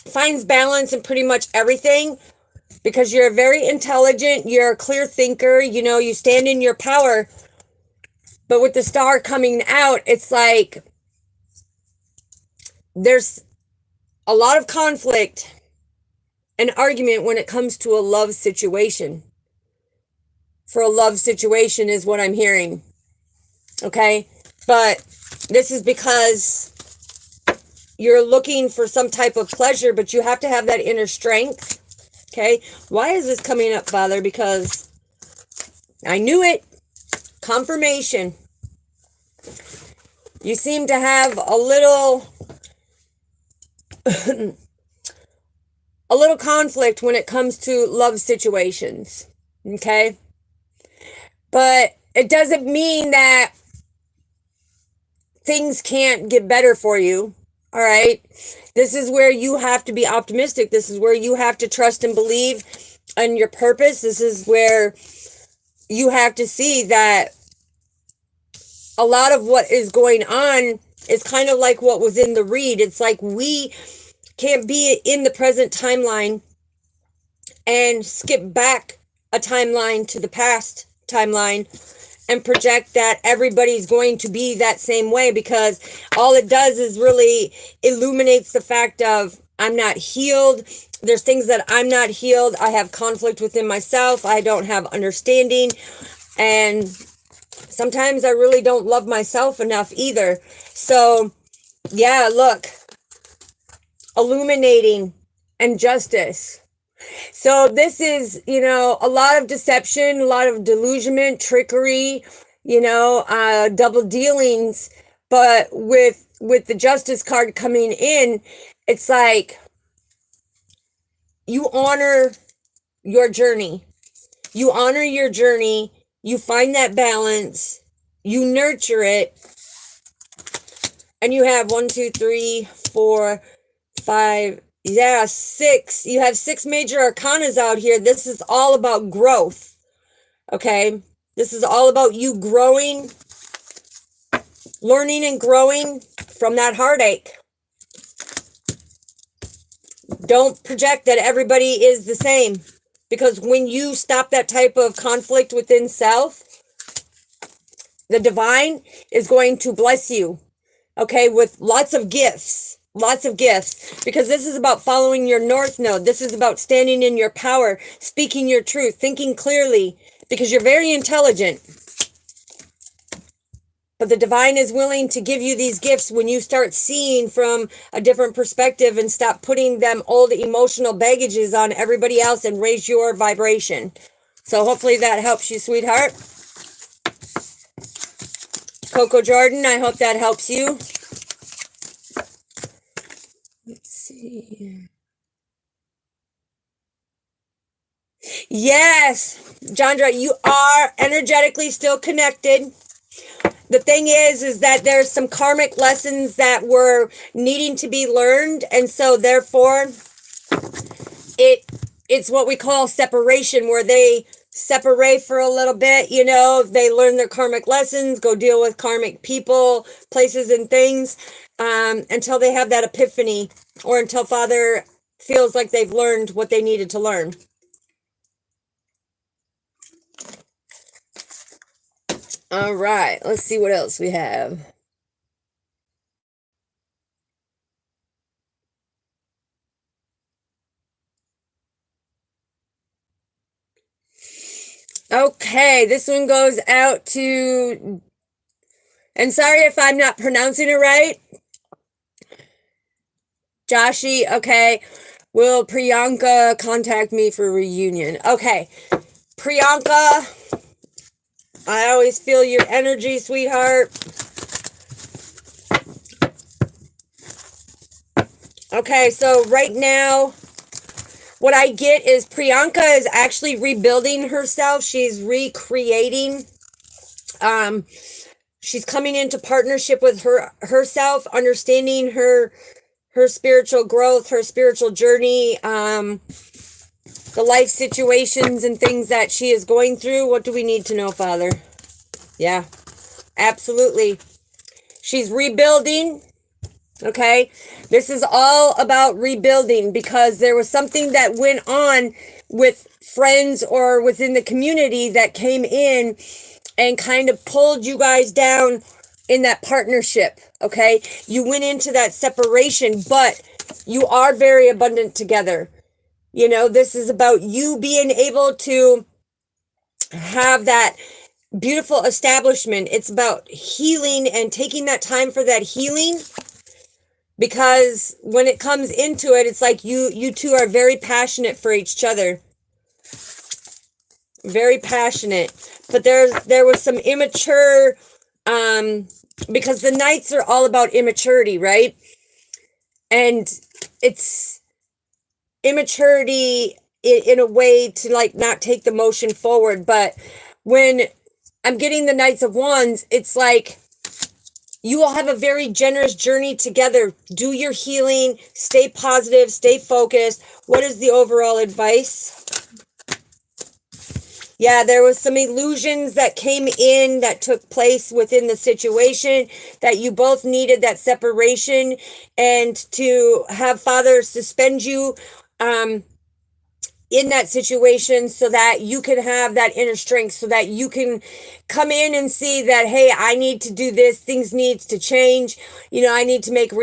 Speaker 1: finds balance in pretty much everything because you're very intelligent. You're a clear thinker. You know, you stand in your power. But with the star coming out, it's like there's a lot of conflict and argument when it comes to a love situation. For a love situation is what I'm hearing. Okay? But this is because you're looking for some type of pleasure, but you have to have that inner strength. Okay? Why is this coming up, Father? Because I knew it. Confirmation. You seem to have a little a little conflict when it comes to love situations. Okay? But it doesn't mean that things can't get better for you. All right? This is where you have to be optimistic. This is where you have to trust and believe in your purpose. This is where you have to see that a lot of what is going on is kind of like what was in the read. It's like we can't be in the present timeline and skip back a timeline to the past timeline and project that everybody's going to be that same way, because all it does is really illuminates the fact of I'm not healed. There's things that I'm not healed. I have conflict within myself. I don't have understanding. And sometimes I really don't love myself enough either. So, yeah, look, illuminating and justice. So this is, you know, a lot of deception, a lot of delusionment, trickery, you know, double dealings. But with the justice card coming in, it's like you honor your journey. You honor your journey. You find that balance. You nurture it. And you have 1, 2, 3, 4, 5, yeah, 6. You have 6 major arcanas out here. This is all about growth. Okay? This is all about you growing, learning and growing from that heartache. Don't project that everybody is the same. Because when you stop that type of conflict within self, the divine is going to bless you. Okay? With lots of gifts. Lots of gifts, because this is about following your north node. This is about standing in your power, speaking your truth, thinking clearly, because you're very intelligent. But the divine is willing to give you these gifts when you start seeing from a different perspective and stop putting them old emotional baggages on everybody else and raise your vibration. So hopefully that helps you, sweetheart. Coco Jordan, I hope that helps you. Let's see. Yes, Jandra, you are energetically still connected. the thing is that there's some karmic lessons that were needing to be learned, and so therefore it's what we call separation, where they separate for a little bit, you know, they learn their karmic lessons, go deal with karmic people, places, and things, until they have that epiphany, or until Father feels like they've learned what they needed to learn. All right, let's see what else we have. Okay, this one goes out to, and sorry if I'm not pronouncing it right, Joshi. Okay, will Priyanka contact me for reunion? Okay, Priyanka, I always feel your energy, sweetheart. Okay, so right now, what I get is Priyanka is actually rebuilding herself. She's recreating. She's coming into partnership with herself, understanding her spiritual growth, her spiritual journey, the life situations and things that she is going through. What do we need to know, Father? Yeah, absolutely. She's rebuilding. Okay, this is all about rebuilding, because there was something that went on with friends or within the community that came in and kind of pulled you guys down in that partnership. Okay, you went into that separation, but you are very abundant together. You know, this is about you being able to have that beautiful establishment. It's about healing and taking that time for that healing. Because when it comes into it, it's like you two are very passionate for each other. Very passionate. But there was some immature, because the Knights are all about immaturity, right? And it's immaturity in a way to like not take the motion forward. But when I'm getting the Knights of Wands, it's like, you will have a very generous journey together. Do your healing. Stay positive. Stay focused. What is the overall advice? Yeah, there was some illusions that came in that took place within the situation, that you both needed that separation, and to have Father suspend you in that situation so that you can have that inner strength, so that you can come in and see that, hey, I need to do this, things need to change, you know, I need to make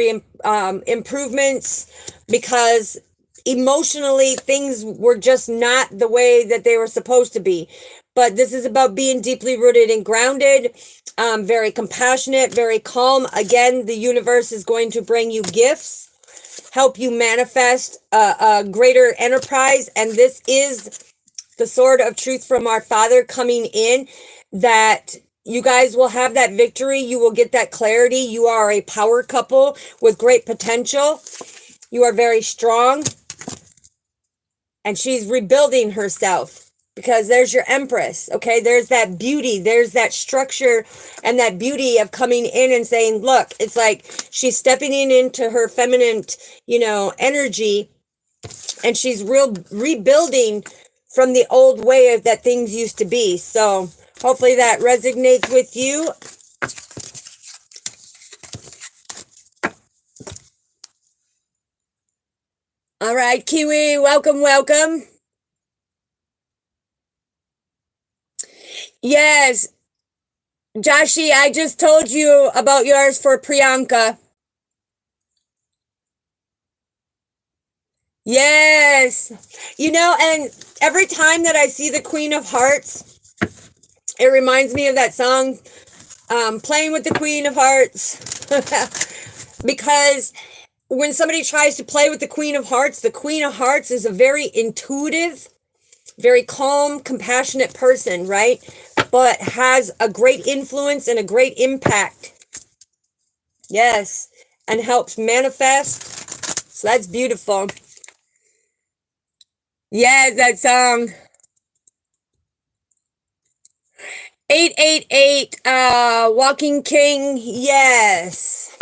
Speaker 1: improvements, because emotionally things were just not the way that they were supposed to be. But this is about being deeply rooted and grounded, very compassionate, very calm. Again, the universe is going to bring you gifts, help you manifest a greater enterprise. And this is the sword of truth from our Father coming in, that you guys will have that victory. You will get that clarity. You are a power couple with great potential. You are very strong. And she's rebuilding herself, because there's your Empress. Okay, there's that beauty, there's that structure and that beauty of coming in and saying, look, it's like she's stepping into her feminine, you know, energy, and she's rebuilding from the old way of that things used to be. So hopefully that resonates with you. All right, Kiwi, welcome. Yes, Joshi, I just told you about yours for Priyanka. Yes. You know, and every time that I see the Queen of Hearts, it reminds me of that song, Playing with the Queen of Hearts. Because when somebody tries to play with the Queen of Hearts is a very intuitive, very calm, compassionate person, right? But has a great influence and a great impact. Yes. And helps manifest. So that's beautiful. Yes, that song. 888 Walking King, yes.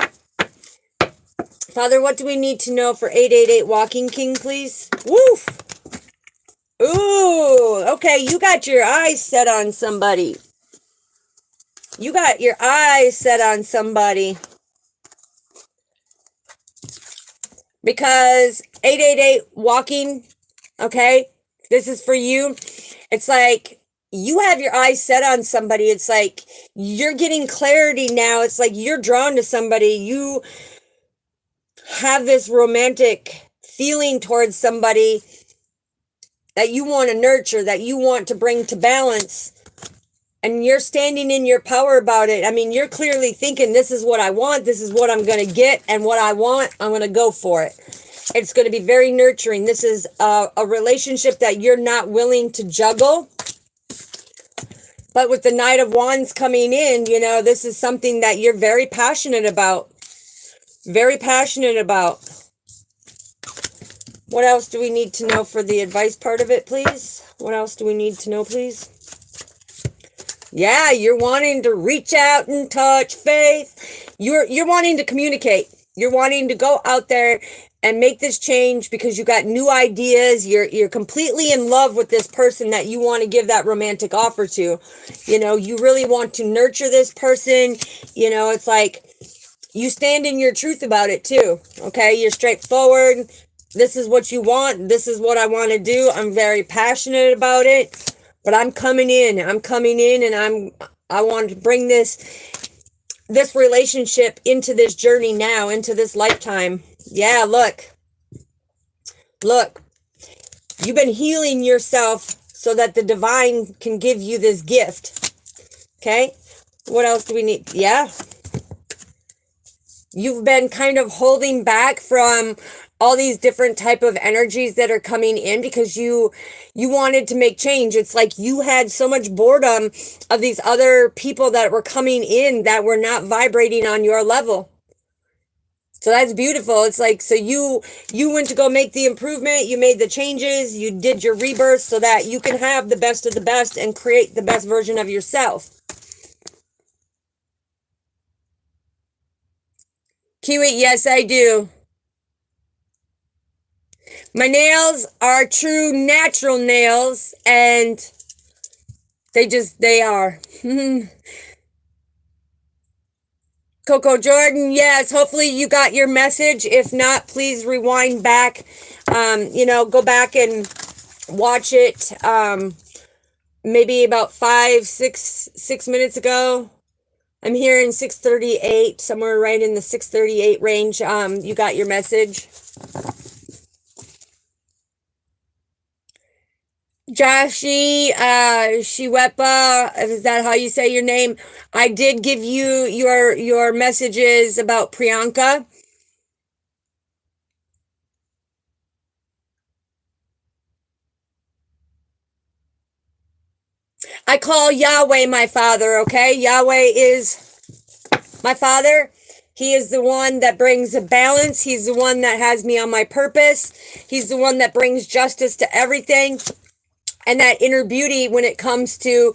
Speaker 1: Father, what do we need to know for 888 Walking King, please? Woof. Ooh, okay, you got your eyes set on somebody. You got your eyes set on somebody. Because 888 Walking, okay, this is for you. It's like you have your eyes set on somebody. It's like you're getting clarity now. It's like you're drawn to somebody. You have this romantic feeling towards somebody that you want to nurture, that you want to bring to balance. And you're standing in your power about it. I mean, you're clearly thinking, this is what I want. This is what I'm going to get. And what I want, I'm going to go for it. It's going to be very nurturing. This is a relationship that you're not willing to juggle. But with the Knight of Wands coming in, you know, this is something that you're very passionate about. Very passionate about. What else do we need to know for the advice part of it, please? What else do we need to know, please? Yeah, you're wanting to reach out and touch faith. You're wanting to communicate. You're wanting to go out there and make this change because you got new ideas. You're completely in love with this person that you want to give that romantic offer to. You know, you really want to nurture this person. You know, it's like you stand in your truth about it too. Okay, you're straightforward. This is what you want. This is what I want to do. I'm very passionate about it. But I'm coming in and I want to bring this relationship into this journey now, into this lifetime. Yeah, look, you've been healing yourself so that the divine can give you this gift. Okay. What else do we need? Yeah. You've been kind of holding back from all these different type of energies that are coming in because you wanted to make change. It's like you had so much boredom of these other people that were coming in that were not vibrating on your level. So that's beautiful. It's like, so you went to go make the improvement, you made the changes, you did your rebirth so that you can have the best of the best and create the best version of yourself. Kiwi, yes, I do. My nails are true natural nails, and they are. Coco Jordan, yes, hopefully you got your message. If not, please rewind back. You know, go back and watch it. Maybe about 6 minutes ago. I'm here in 6:38, somewhere right in the 6:38 range. You got your message. Joshi, Shiwepa, is that how you say your name? I did give you your messages about Priyanka. I call Yahweh my father, okay? Yahweh is my father. He is the one that brings a balance. He's the one that has me on my purpose. He's the one that brings justice to everything. And that inner beauty when it comes to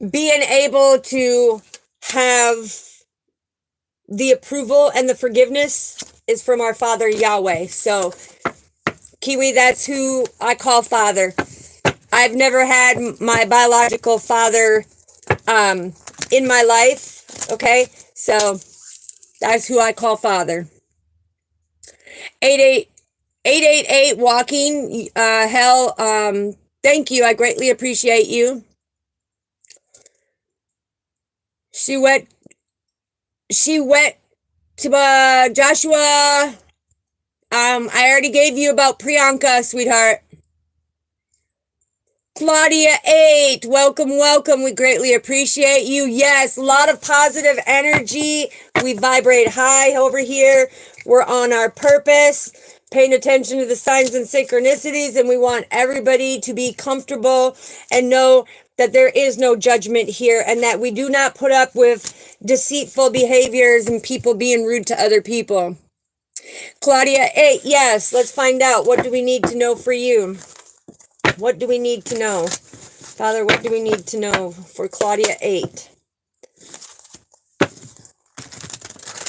Speaker 1: being able to have the approval and the forgiveness is from our Father Yahweh. So, Kiwi, that's who I call Father. I've never had my biological father in my life, okay? So, that's who I call Father. 888 Walking, hell, thank you. I greatly appreciate you. She went to Joshua. I already gave you about Priyanka, sweetheart. Claudia 8, welcome. We greatly appreciate you. Yes, a lot of positive energy. We vibrate high over here. We're on our purpose, paying attention to the signs and synchronicities, and we want everybody to be comfortable and know that there is no judgment here and that we do not put up with deceitful behaviors and people being rude to other people. Claudia 8, yes, let's find out. What do we need to know for you? What do we need to know? Father, what do we need to know for Claudia 8?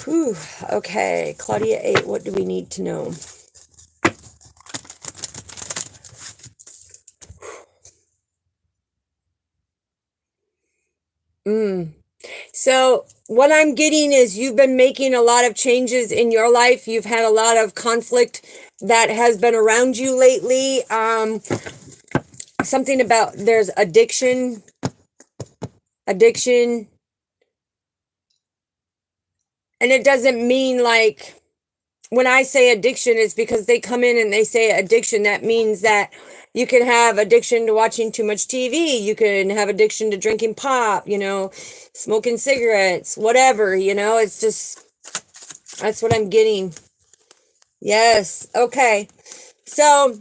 Speaker 1: Whew, okay, Claudia 8, what do we need to know? So what I'm getting is you've been making a lot of changes in your life. You've had a lot of conflict that has been around you lately. Something about there's addiction. And it doesn't mean like, when I say addiction, it's because they come in and they say addiction. That means that you can have addiction to watching too much TV. You can have addiction to drinking pop, smoking cigarettes, whatever, it's just, that's what I'm getting. Yes. Okay. So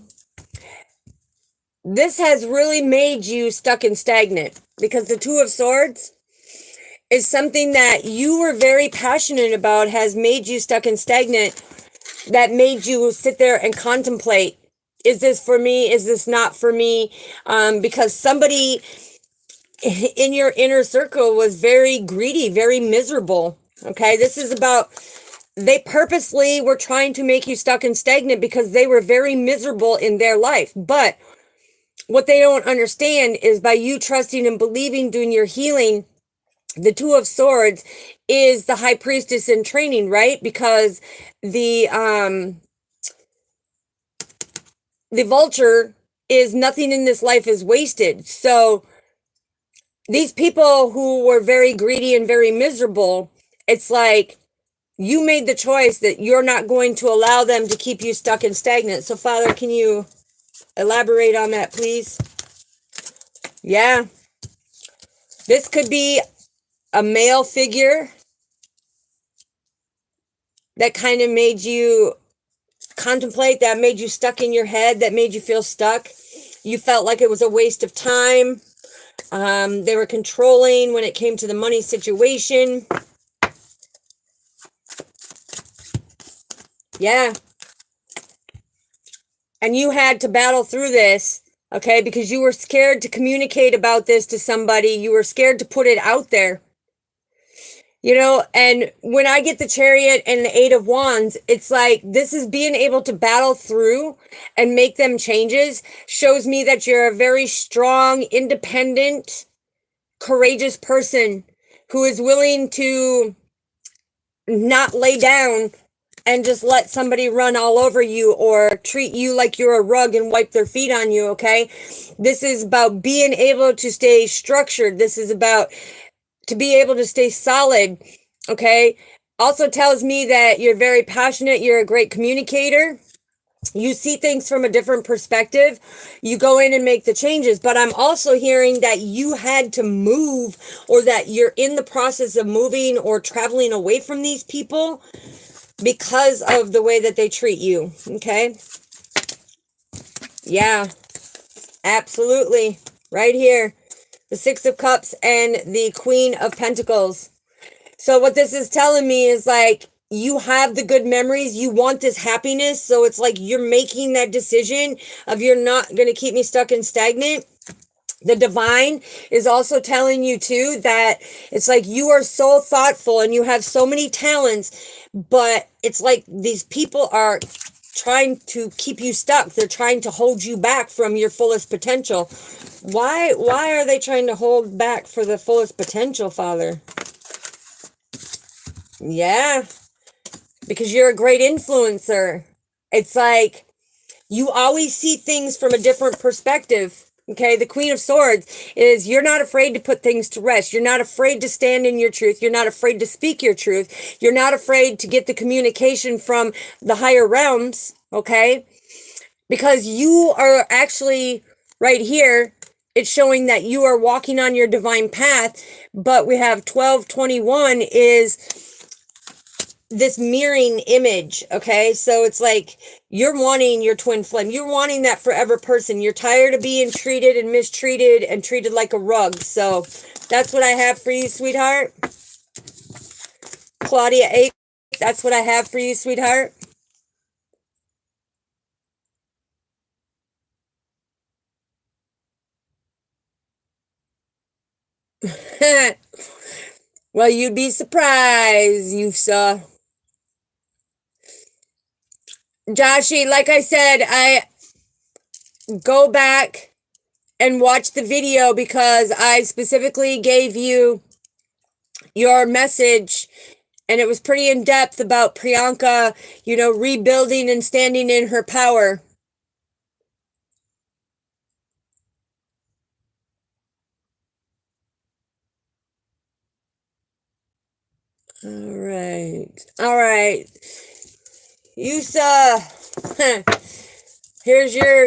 Speaker 1: this has really made you stuck and stagnant because the Two of Swords is something that you were very passionate about, has made you stuck and stagnant, that made you sit there and contemplate, is this for me? Is this not for me? Because somebody in your inner circle was very greedy, very miserable. Okay, this is about, they purposely were trying to make you stuck and stagnant because they were very miserable in their life. But what they don't understand is by you trusting and believing, doing your healing, the Two of Swords is the High Priestess in training, right? Because the Vulture is nothing in this life is wasted. So these people who were very greedy and very miserable, it's like you made the choice that you're not going to allow them to keep you stuck and stagnant. So Father, can you elaborate on that, please? Yeah. This could be a male figure that kind of made you contemplate, that made you stuck in your head, that made you feel stuck. You felt like it was a waste of time. They were controlling when it came to the money situation. Yeah. And you had to battle through this, okay, because you were scared to communicate about this to somebody. You were scared to put it out there. And when I get the Chariot and the Eight of Wands, it's like this is being able to battle through and make them changes, shows me that you're a very strong, independent, courageous person who is willing to not lay down and just let somebody run all over you or treat you like you're a rug and wipe their feet on you, okay? This is about being able to stay structured. This is about to be able to stay solid, okay? Also tells me that you're very passionate. You're a great communicator. You see things from a different perspective. You go in and make the changes. But I'm also hearing that you had to move, or that you're in the process of moving or traveling away from these people because of the way that they treat you, okay? Yeah, absolutely. Right here. The Six of Cups and the Queen of Pentacles. So what this is telling me is like, you have the good memories. You want this happiness. So it's like you're making that decision of you're not going to keep me stuck and stagnant. The divine is also telling you too that it's like you are so thoughtful and you have so many talents, but it's like these people are trying to keep you stuck. They're trying to hold you back from your fullest potential. Why are they trying to hold back for the fullest potential, Father? Yeah, because you're a great influencer. It's like you always see things from a different perspective. Okay, the Queen of Swords is you're not afraid to put things to rest. You're not afraid to stand in your truth. You're not afraid to speak your truth. You're not afraid to get the communication from the higher realms, okay? Because you are actually right here. It's showing that you are walking on your divine path, but we have 1221 is this mirroring image, okay? So it's like you're wanting your twin flame. You're wanting that forever person. You're tired of being treated and mistreated and treated like a rug. So that's what I have for you, sweetheart. Claudia 8, that's what I have for you, sweetheart. Well, you'd be surprised, you saw. Joshy, like I said, I go back and watch the video because I specifically gave you your message, and it was pretty in depth about Priyanka, rebuilding and standing in her power. All right. Yusa,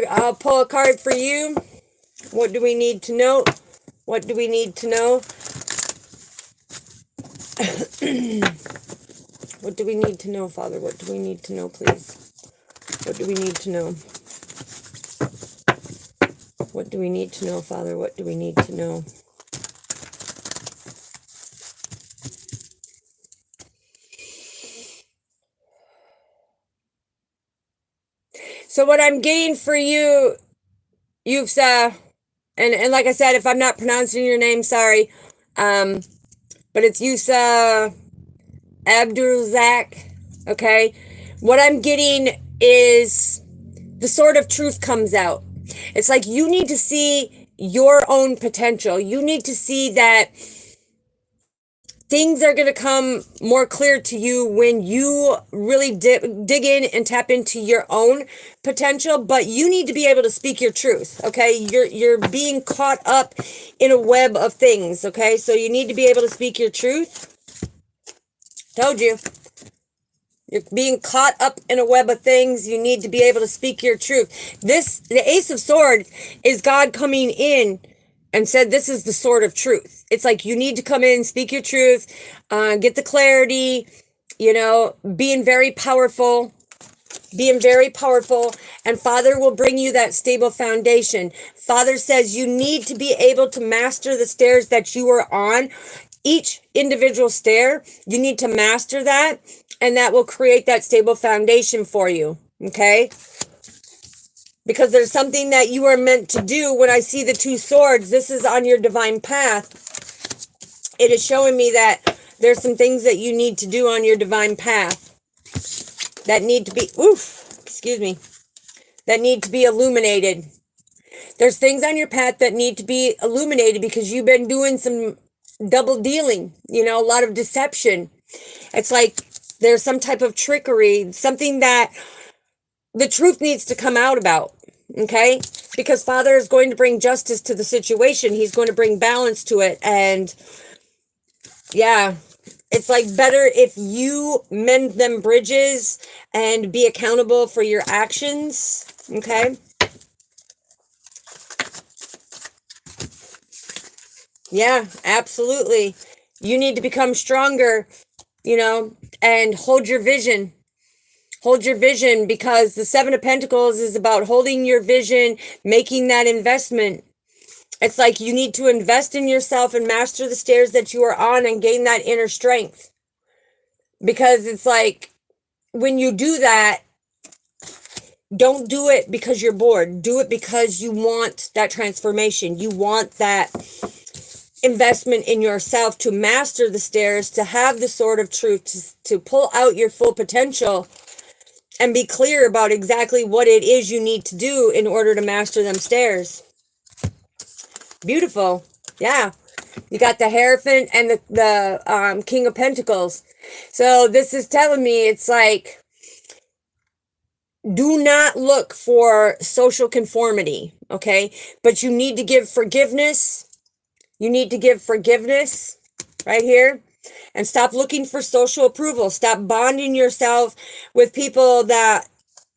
Speaker 1: I'll pull a card for you. What do we need to know? What do we need to know? What do we need to know, Father? What do we need to know, please? What do we need to know? What do we need to know, Father? What do we need to know? So what I'm getting for you, Yufsa, and like I said, if I'm not pronouncing your name, sorry, but it's Yusa Abdulzak, okay? What I'm getting is the sword of truth comes out. It's like you need to see your own potential. You need to see that things are going to come more clear to you when you really dig in and tap into your own potential, but you need to be able to speak your truth, okay? You're being caught up in a web of things, okay? So you need to be able to speak your truth. Told you. You're being caught up in a web of things. You need to be able to speak your truth. The Ace of Swords is God coming in and said, this is the sword of truth. It's like you need to come in, speak your truth, get the clarity, being very powerful, and Father will bring you that stable foundation. Father says you need to be able to master the stairs that you are on. Each individual stair, you need to master that, and that will create that stable foundation for you, okay? Because there's something that you are meant to do. When I see the two swords, this is on your divine path. It is showing me that there's some things that you need to do on your divine path that need to be, that need to be illuminated. There's things on your path that need to be illuminated because you've been doing some double dealing, a lot of deception. It's like there's some type of trickery, something that the truth needs to come out about, okay? Because Father is going to bring justice to the situation. He's going to bring balance to it. And yeah, it's like better if you mend them bridges and be accountable for your actions, okay? Yeah, absolutely. You need to become stronger, and hold your vision. Hold your vision, because the Seven of Pentacles is about holding your vision, making that investment. It's like you need to invest in yourself and master the stairs that you are on and gain that inner strength. Because it's like when you do that, don't do it because you're bored. Do it because you want that transformation. You want that investment in yourself to master the stairs, to have the sword of truth, to pull out your full potential and be clear about exactly what it is you need to do in order to master them stairs. Beautiful. Yeah. You got the Hierophant and the King of Pentacles. So this is telling me it's like, do not look for social conformity, okay? But you need to give forgiveness. You need to give forgiveness right here. And stop looking for social approval. Stop bonding yourself with people that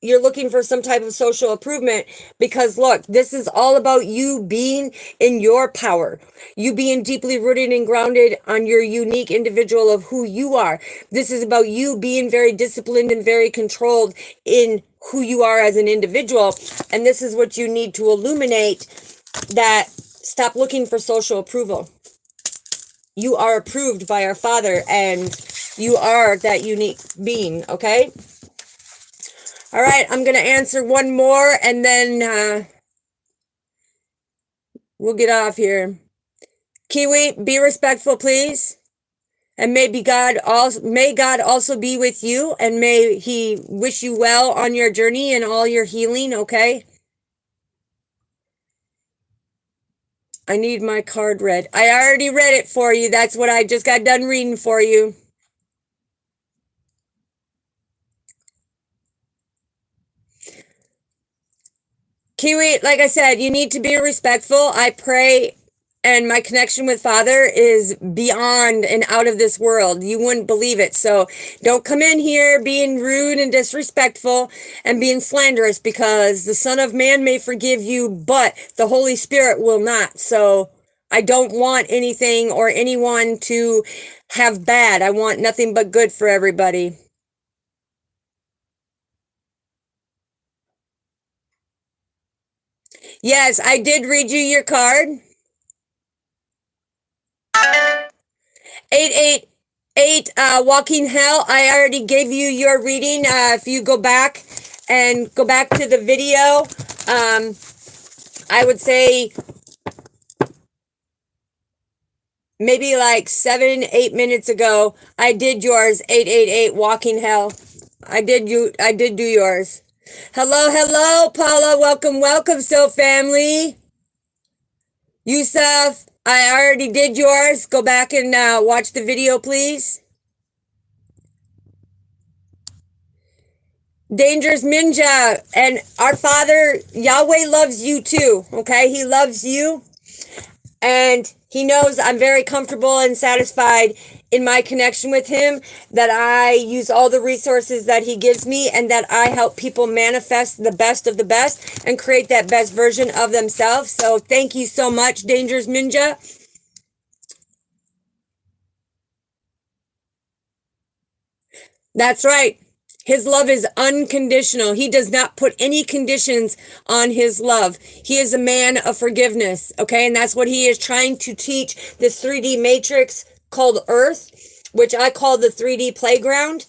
Speaker 1: you're looking for some type of social improvement. Because look, this is all about you being in your power. You being deeply rooted and grounded on your unique individual of who you are. This is about you being very disciplined and very controlled in who you are as an individual. And this is what you need to illuminate, that stop looking for social approval. You are approved by our Father, and you are that unique being, okay? All right, I'm going to answer one more, and then we'll get off here. Kiwi, be respectful, please. And may God also be with you, and may he wish you well on your journey and all your healing, okay? I need my card read. I already read it for you. That's what I just got done reading for you. Kiwi, like I said, you need to be respectful. I pray, and my connection with Father is beyond and out of this world. You wouldn't believe it. So don't come in here being rude and disrespectful and being slanderous, because the Son of Man may forgive you, but the Holy Spirit will not. So I don't want anything or anyone to have bad. I want nothing but good for everybody. Yes, I did read you your card. 888, Walking Hell. I already gave you your reading. If you go back to the video, I would say maybe like 7-8 minutes ago, I did yours. 888, Walking Hell. I did do yours. Hello, Paula. Welcome, Soul Family. Yusuf, I already did yours. Go back and watch the video, please. Dangerous Ninja, and our Father, Yahweh, loves you too, okay? He loves you, and he knows I'm very comfortable and satisfied in my connection with him, that I use all the resources that he gives me, and that I help people manifest the best of the best and create that best version of themselves. So thank you so much, Dangerous Ninja. That's right. His love is unconditional. He does not put any conditions on his love. He is a man of forgiveness, okay? And that's what he is trying to teach this 3D matrix called Earth, which I call the 3D playground.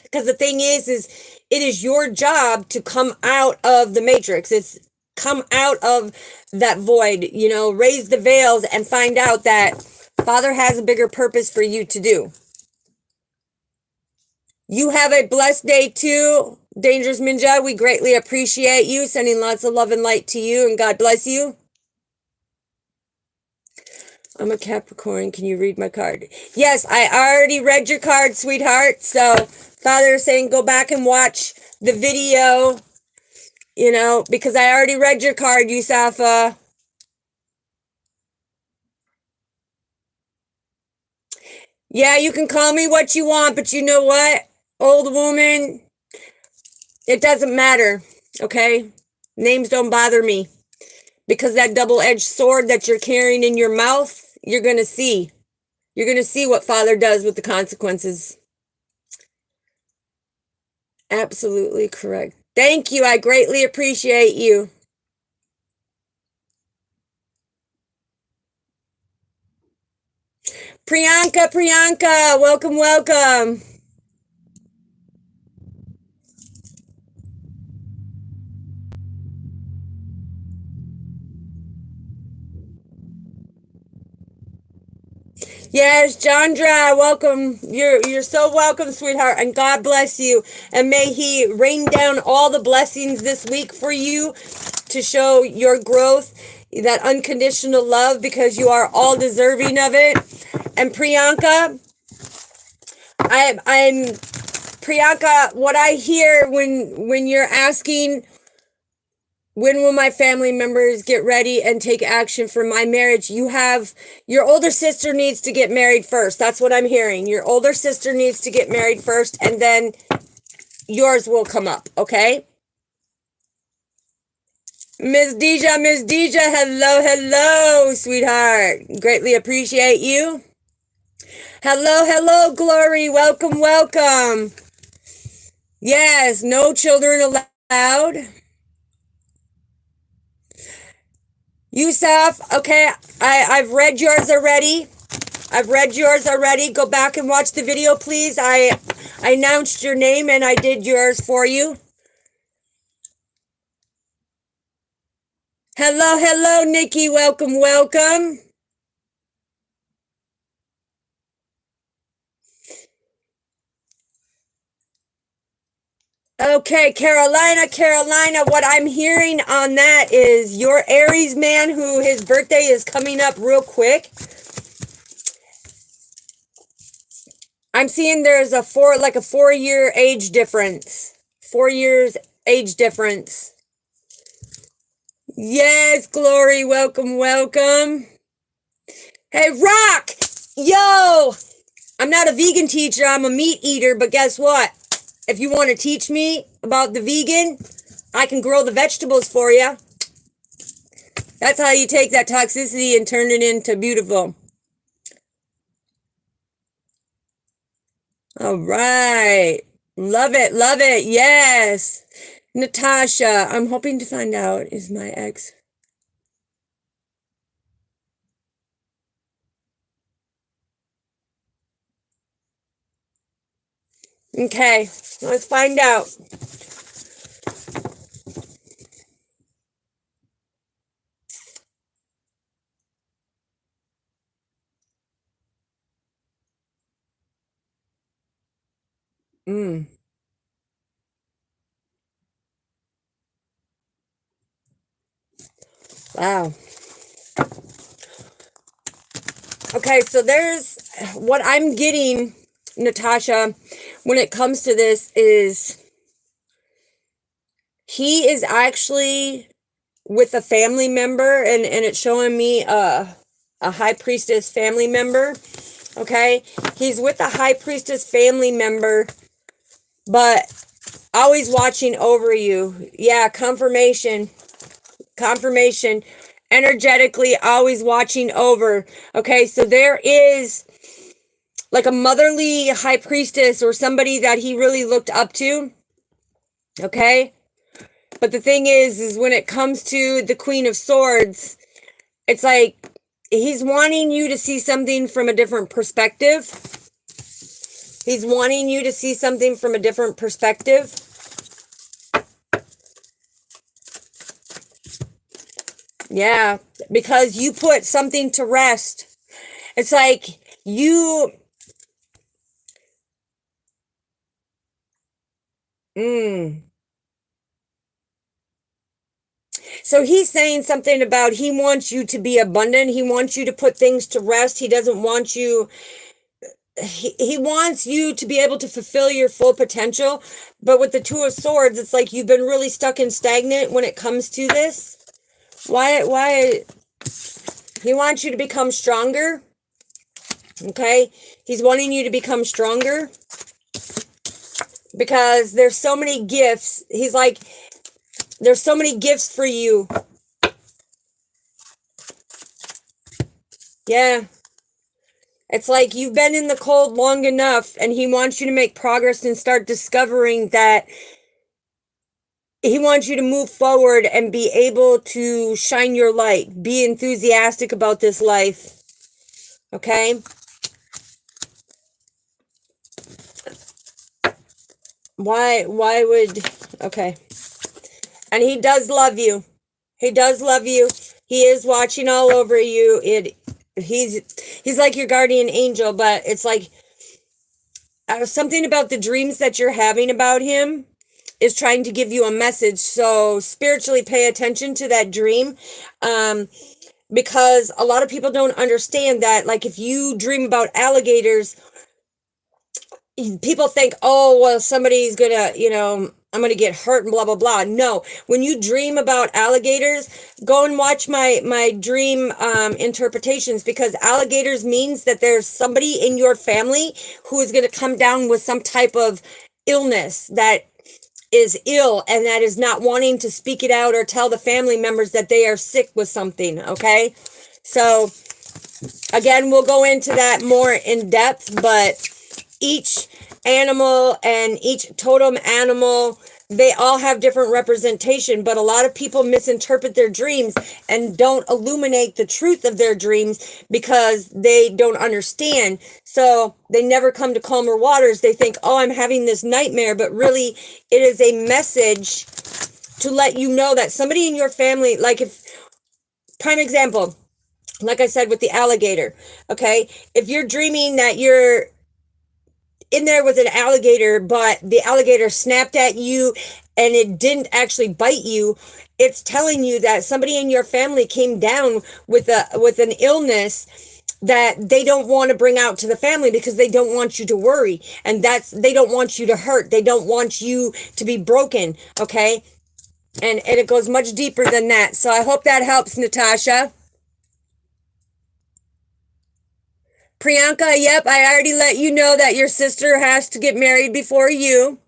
Speaker 1: Because the thing is it is your job to come out of the matrix. It's come out of that void, raise the veils and find out that Father has a bigger purpose for you to do. You have a blessed day too, Dangerous Ninja. We greatly appreciate you. Sending lots of love and light to you, and God bless you. I'm a Capricorn. Can you read my card? Yes, I already read your card, sweetheart. So Father is saying go back and watch the video, because I already read your card, Yusafa. Yeah, you can call me what you want, but you know what, old woman? It doesn't matter, okay? Names don't bother me, because that double-edged sword that you're carrying in your mouth, you're going to see. You're going to see what Father does with the consequences. Absolutely correct. Thank you. I greatly appreciate you. Priyanka, welcome. Yes, Chandra, welcome. You're so welcome, sweetheart, and God bless you. And may he rain down all the blessings this week for you to show your growth, that unconditional love, because you are all deserving of it. And Priyanka, I'm Priyanka, what I hear when you're asking, when will my family members get ready and take action for my marriage? Your older sister needs to get married first. That's what I'm hearing. Your older sister needs to get married first, and then yours will come up, okay? Miss Deja, hello, sweetheart. Greatly appreciate you. Hello, Glory. Welcome. Yes, no children allowed. Yusuf, okay, I've read yours already. Go back and watch the video, please. I announced your name and I did yours for you. Hello, Nikki. Welcome. Okay, Carolina, what I'm hearing on that is your Aries man who his birthday is coming up real quick. I'm seeing there's a 4-year age difference. 4 years age difference. Yes, Glory, welcome. Hey, Rock! Yo! I'm not a vegan teacher, I'm a meat eater, but guess what? If you want to teach me about the vegan, I can grow the vegetables for you. That's how you take that toxicity and turn it into beautiful. All right. Love it. Yes. Natasha, I'm hoping to find out, is my ex... Okay, let's find out. Wow. Okay, so there's what I'm getting, Natasha, when it comes to this is he is actually with a family member, and it's showing me a high priestess family member. Okay, he's with a high priestess family member, but always watching over you. Yeah, confirmation. Energetically always watching over. Okay, so there is like a motherly high priestess or somebody that he really looked up to. Okay, but the thing is when it comes to the Queen of Swords, it's like he's wanting you to see something from a different perspective. He's wanting you to see something from a different perspective. Yeah, because you put something to rest. It's like you... So he's saying something about he wants you to be abundant. He wants you to put things to rest. He doesn't want you... He wants you to be able to fulfill your full potential. But with the Two of Swords, it's like you've been really stuck and stagnant when it comes to this. Why? He wants you to become stronger. Okay? He's wanting you to become stronger. Because there's so many gifts. He's like, there's so many gifts for you. Yeah. It's like you've been in the cold long enough, and he wants you to make progress and start discovering that he wants you to move forward and be able to shine your light. Be enthusiastic about this life. Okay? Why would... Okay. And he does love you. He does love you. He is watching all over you. He's like your guardian angel, but it's like something about the dreams that you're having about him is trying to give you a message. So spiritually pay attention to that dream. Because a lot of people don't understand that, like, if you dream about alligators, people think, oh, well, somebody's gonna, I'm gonna get hurt and blah, blah, blah. No, when you dream about alligators, go and watch my dream interpretations, because alligators means that there's somebody in your family who is gonna come down with some type of illness that is ill and that is not wanting to speak it out or tell the family members that they are sick with something. Okay, so again, we'll go into that more in depth, but each animal and each totem animal, they all have different representation, but a lot of people misinterpret their dreams and don't illuminate the truth of their dreams because they don't understand. So they never come to calmer waters. They think, oh, I'm having this nightmare, but really it is a message to let you know that somebody in your family, like, if, prime example, like I said with the alligator, okay, if you're dreaming that you're in there with an alligator, but the alligator snapped at you and it didn't actually bite you. It's telling you that somebody in your family came down with an illness that they don't want to bring out to the family because they don't want you to worry, and they don't want you to hurt. They don't want you to be broken, okay? And it goes much deeper than that. So I hope that helps, Natasha. Priyanka, yep, I already let you know that your sister has to get married before you.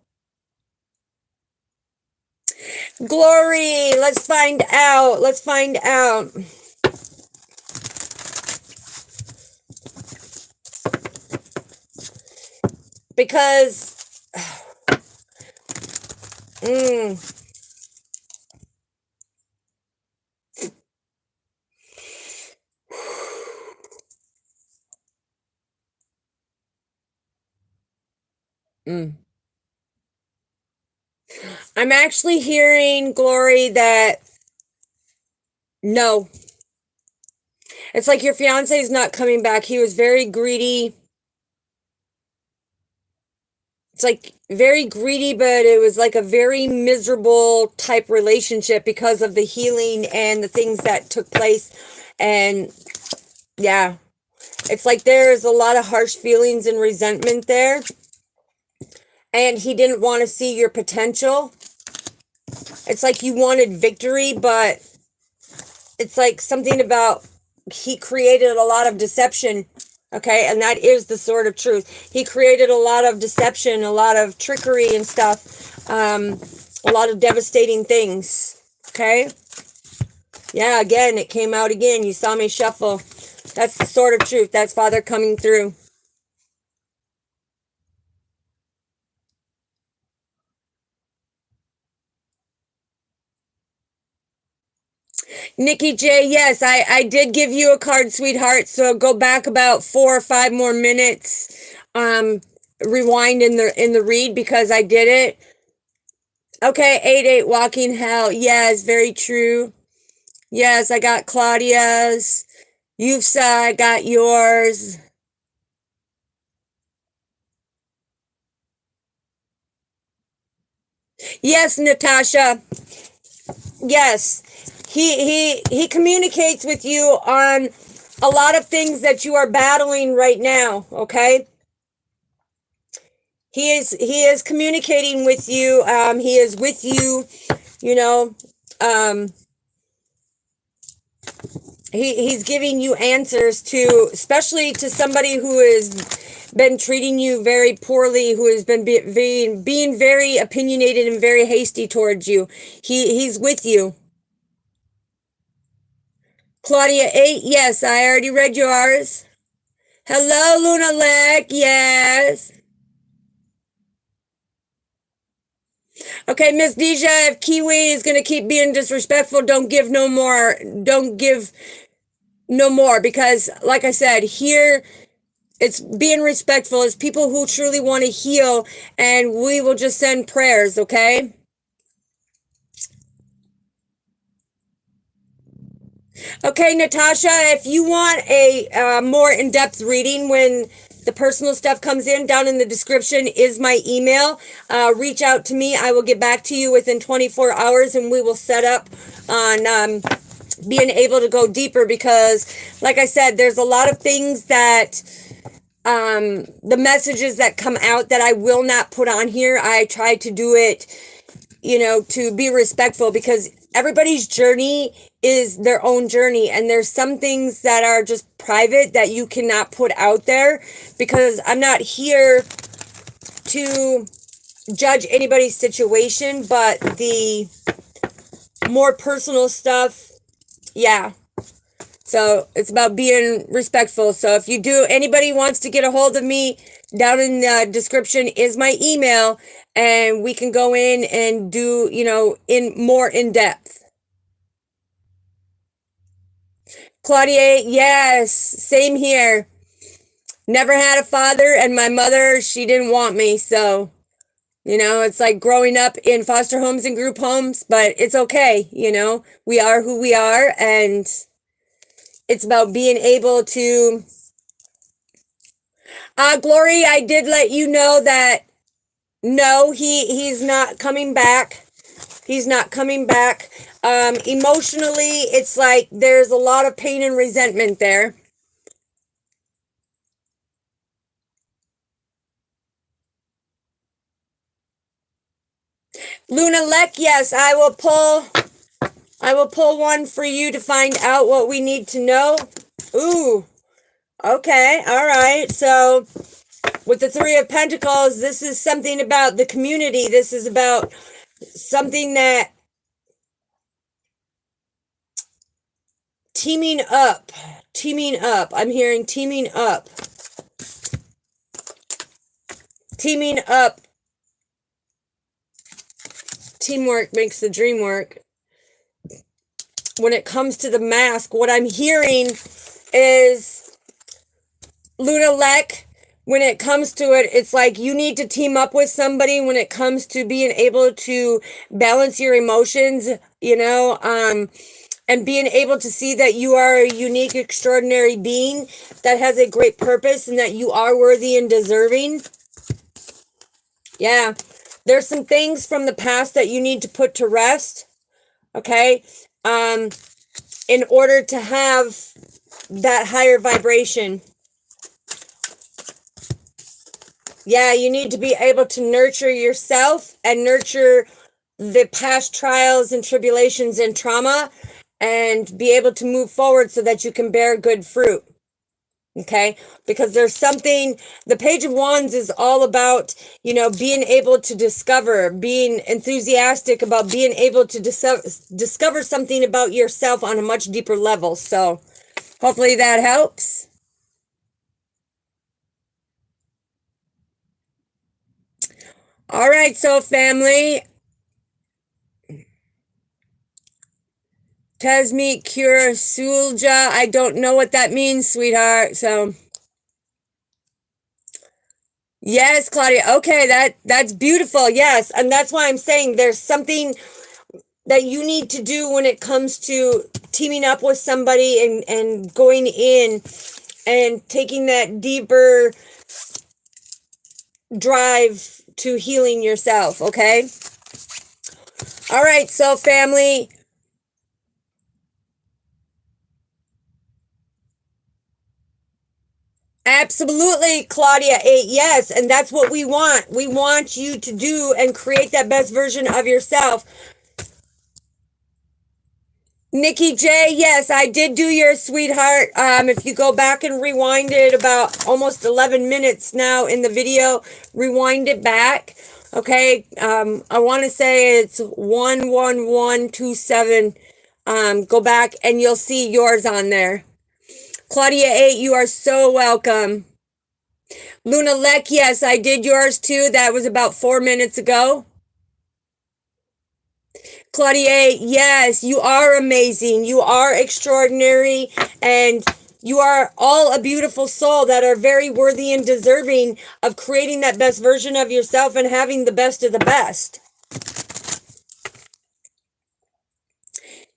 Speaker 1: Glory, let's find out. Let's find out. Because I'm actually hearing, Glory, that no. It's like your fiance is not coming back. He was very greedy. It's like very greedy, but it was like a very miserable type relationship because of the healing and the things that took place. And yeah, it's like there's a lot of harsh feelings and resentment there. And he didn't want to see your potential. It's like you wanted victory, but it's like something about he created a lot of deception. Okay, and that is the sword of truth. He created a lot of deception, a lot of trickery and stuff, a lot of devastating things. Okay, yeah, again, it came out again. You saw me shuffle. That's the sword of truth. That's Father coming through. Nikki J, yes, I did give you a card, sweetheart. So go back about 4 or 5 more minutes. Rewind in the read because I did it. Okay, 8-8 walking hell. Yes, very true. Yes, I got Claudia's. Yufsa, I got yours. Yes, Natasha. Yes. He communicates with you on a lot of things that you are battling right now, okay? He is communicating with you. He is with you, you know. He's giving you answers to, especially to somebody who has been treating you very poorly, who has been being very opinionated and very hasty towards you. He's with you. Claudia 8, yes, I already read yours. Hello, Luna Lek, yes. Okay, Miss Deja, if Kiwi is going to keep being disrespectful, don't give no more. Don't give no more because, like I said, here it's being respectful. It's people who truly want to heal, and we will just send prayers, okay? Okay, Natasha, if you want a more in-depth reading when the personal stuff comes in, down in the description is my email. Reach out to me. I will get back to you within 24 hours, and we will set up on being able to go deeper because, like I said, there's a lot of things that the messages that come out that I will not put on here. I try to do it, you know, to be respectful because everybody's journey is their own journey, and there's some things that are just private that you cannot put out there because I'm not here to judge anybody's situation, but the more personal stuff, yeah. So it's about being respectful. So if you do, anybody wants to get a hold of me, down in the description is my email, and we can go in and do, you know, in depth. Claudia, yes, same here. Never had a father, and my mother, she didn't want me. So, you know, it's like growing up in foster homes and group homes, but it's okay. You know, we are who we are, and it's about being able to Glory, I did let you know that no, he's not coming back. He's not coming back. Emotionally, it's like there's a lot of pain and resentment there. Luna Lek, yes, I will pull one for you to find out what we need to know. Ooh. Okay, all right. So with the Three of Pentacles, this is something about the community. This is about something that teaming up. I'm hearing teaming up. Teamwork makes the dream work. When it comes to the mask, what I'm hearing is, Luna Lek, when it comes to it, it's like you need to team up with somebody when it comes to being able to balance your emotions, and being able to see that you are a unique, extraordinary being that has a great purpose and that you are worthy and deserving. Yeah. There's some things from the past that you need to put to rest, okay? In order to have that higher vibration. Yeah, you need to be able to nurture yourself and nurture the past trials and tribulations and trauma and be able to move forward so that you can bear good fruit. Okay, because there's something, the Page of Wands is all about, being able to discover, being enthusiastic about being able to discover something about yourself on a much deeper level. So hopefully that helps. All right, so family. Tasmeet Cure Sulja. I don't know what that means, sweetheart. So yes, Claudia. Okay, that's beautiful. Yes, and that's why I'm saying there's something that you need to do when it comes to teaming up with somebody and going in and taking that deeper drive to healing yourself, okay? All right, so family, absolutely, Claudia 8, yes, and that's what we want. We want you to do and create that best version of yourself. Nikki J, yes, I did do your sweetheart. If you go back and rewind it about almost 11 minutes now in the video, rewind it back. Okay, I want to say it's 11127. Go back and you'll see yours on there. Claudia 8, you are so welcome. Luna Lek, yes, I did yours too. That was about 4 minutes ago. Claudia, yes, you are amazing. You are extraordinary, and you are all a beautiful soul that are very worthy and deserving of creating that best version of yourself and having the best of the best.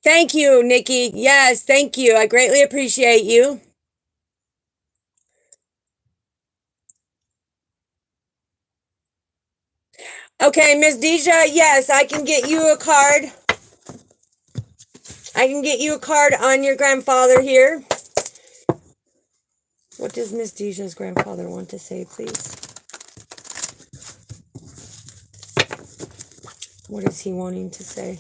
Speaker 1: Thank you, Nikki. Yes, thank you. I greatly appreciate you. Okay, Miss Deja, yes, I can get you a card. I can get you a card on your grandfather here. What does Miss Deja's grandfather want to say, please? What is he wanting to say?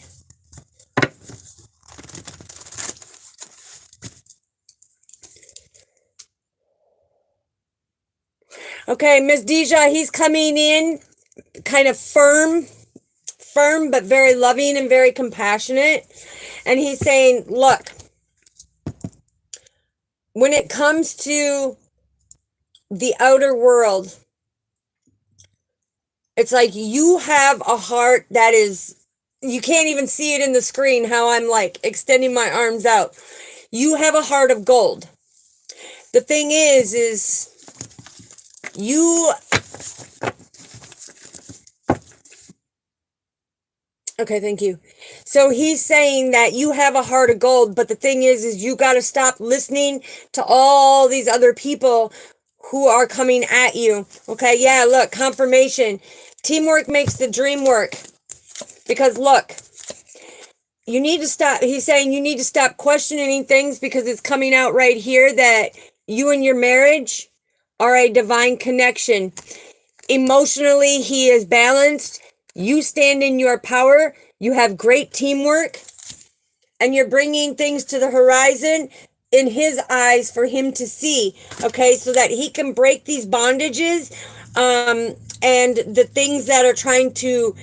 Speaker 1: Okay, Miss Deja, he's coming in kind of firm, but very loving and very compassionate. And he's saying, look, when it comes to the outer world, it's like you have a heart that is, you can't even see it in the screen how I'm like extending my arms out. You have a heart of gold. The thing is you... Okay, thank you. So he's saying that you have a heart of gold, but the thing is you got to stop listening to all these other people who are coming at you. Okay, yeah, look, confirmation. Teamwork makes the dream work. Because look, you need to stop. He's saying you need to stop questioning things, because it's coming out right here that you and your marriage are a divine connection. Emotionally, he is balanced. You stand in your power. You have great teamwork. And you're bringing things to the horizon in his eyes for him to see. Okay, so that he can break these bondages and the things that are trying to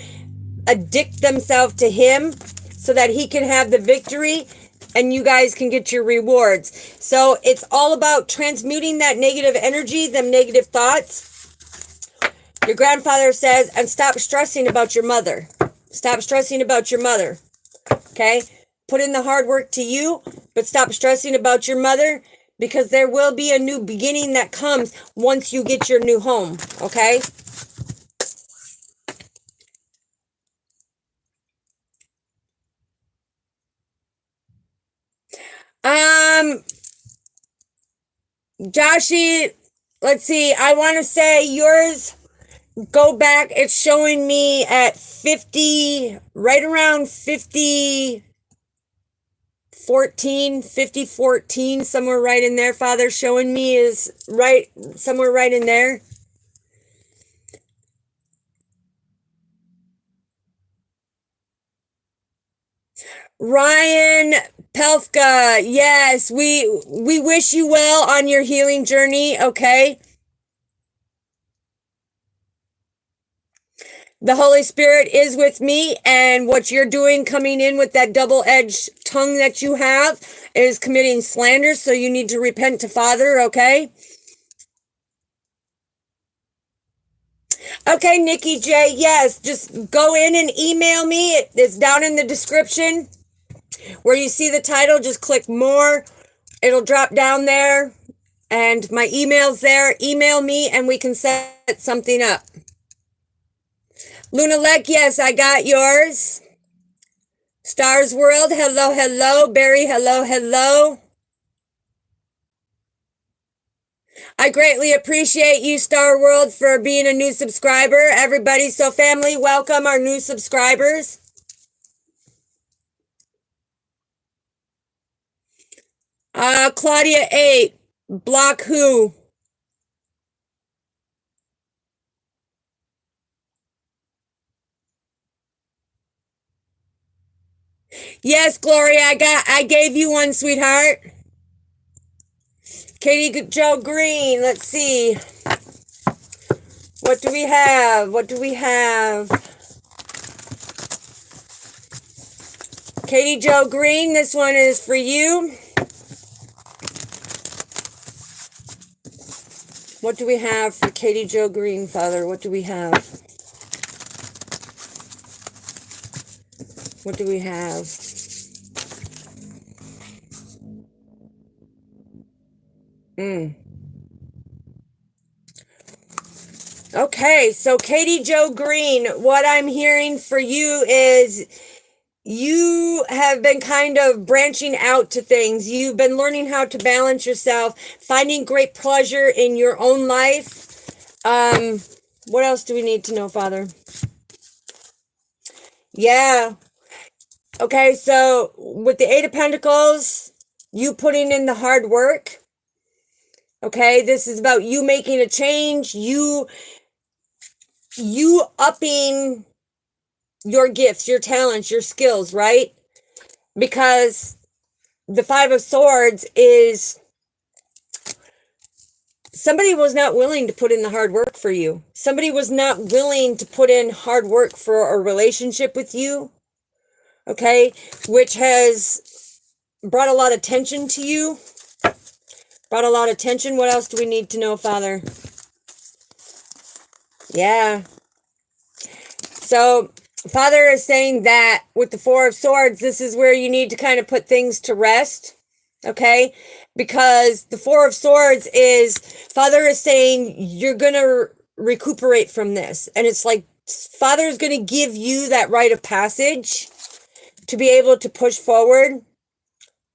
Speaker 1: addict themselves to him, so that he can have the victory and you guys can get your rewards. So it's all about transmuting that negative energy, them negative thoughts. Your grandfather says, and stop stressing about your mother. Stop stressing about your mother. Okay? Put in the hard work to you, but stop stressing about your mother, because there will be a new beginning that comes once you get your new home. Okay? Joshy, let's see. I want to say yours, go back. It's showing me at 50, right around 50, 14, somewhere right in there. Father showing me is right, somewhere right in there. Ryan Pelfka, yes, we wish you well on your healing journey, okay? The Holy Spirit is with me, and what you're doing coming in with that double-edged tongue that you have is committing slander, so you need to repent to Father, okay? Okay, Nikki J, yes, just go in and email me. It's down in the description. Where you see the title, just click more. It'll drop down there. And my email's there. Email me and we can set something up. Luna Lek, yes, I got yours. Stars World, hello, hello. Barry, hello, hello. I greatly appreciate you, Star World, for being a new subscriber. Everybody, so family, welcome our new subscribers. Claudia 8, block who? Yes, Gloria, I gave you one, sweetheart. Katie Joe Green, let's see. What do we have? What do we have? Katie Joe Green, this one is for you. What do we have for Katie Joe Green, Father? What do we have? What do we have? Okay, so Katie Joe Green, what I'm hearing for you is you have been kind of branching out to things. You've been learning how to balance yourself, finding great pleasure in your own life. What else do we need to know, Father? Yeah. Okay, so with the Eight of Pentacles, you putting in the hard work. Okay, this is about you making a change, you upping your gifts, your talents, your skills, right? Because the Five of Swords is somebody was not willing to put in the hard work for you. Somebody was not willing to put in hard work for a relationship with you, okay? Which has brought a lot of tension to you. Brought a lot of tension. What else do we need to know, Father? Yeah. So, Father is saying that with the Four of Swords, this is where you need to kind of put things to rest, okay? Because the Four of Swords is, Father is saying you're going to recuperate from this. And it's like, Father is going to give you that rite of passage to be able to push forward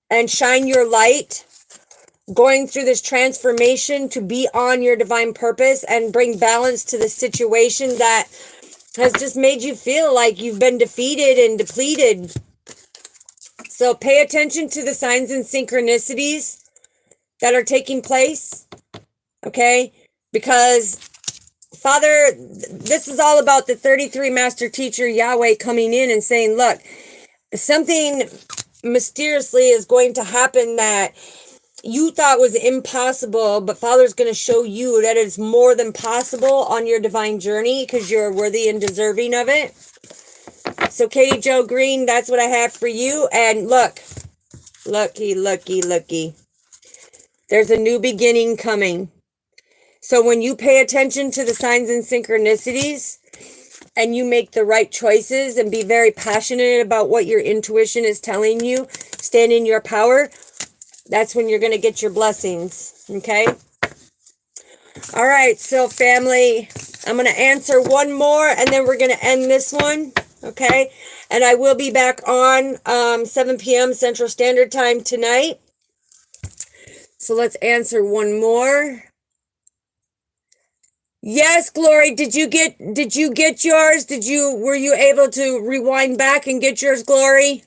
Speaker 1: and shine your light going through this transformation to be on your divine purpose and bring balance to the situation that has just made you feel like you've been defeated and depleted. So pay attention to the signs and synchronicities that are taking place, okay? Because, Father, this is all about the 33 Master Teacher Yahweh coming in and saying, look, something mysteriously is going to happen that you thought was impossible, but Father's going to show you that it's more than possible on your divine journey because you're worthy and deserving of it. So, Katie Joe Green, that's what I have for you. And look, looky. There's a new beginning coming. So when you pay attention to the signs and synchronicities and you make the right choices and be very passionate about what your intuition is telling you, stand in your power, that's when you're going to get your blessings, okay? All right, so family, I'm going to answer one more and then we're going to end this one, okay? And I will be back on 7 p.m. Central Standard Time tonight. So let's answer one more. Yes, Glory, did you get yours? Were you able to rewind back and get yours, Glory?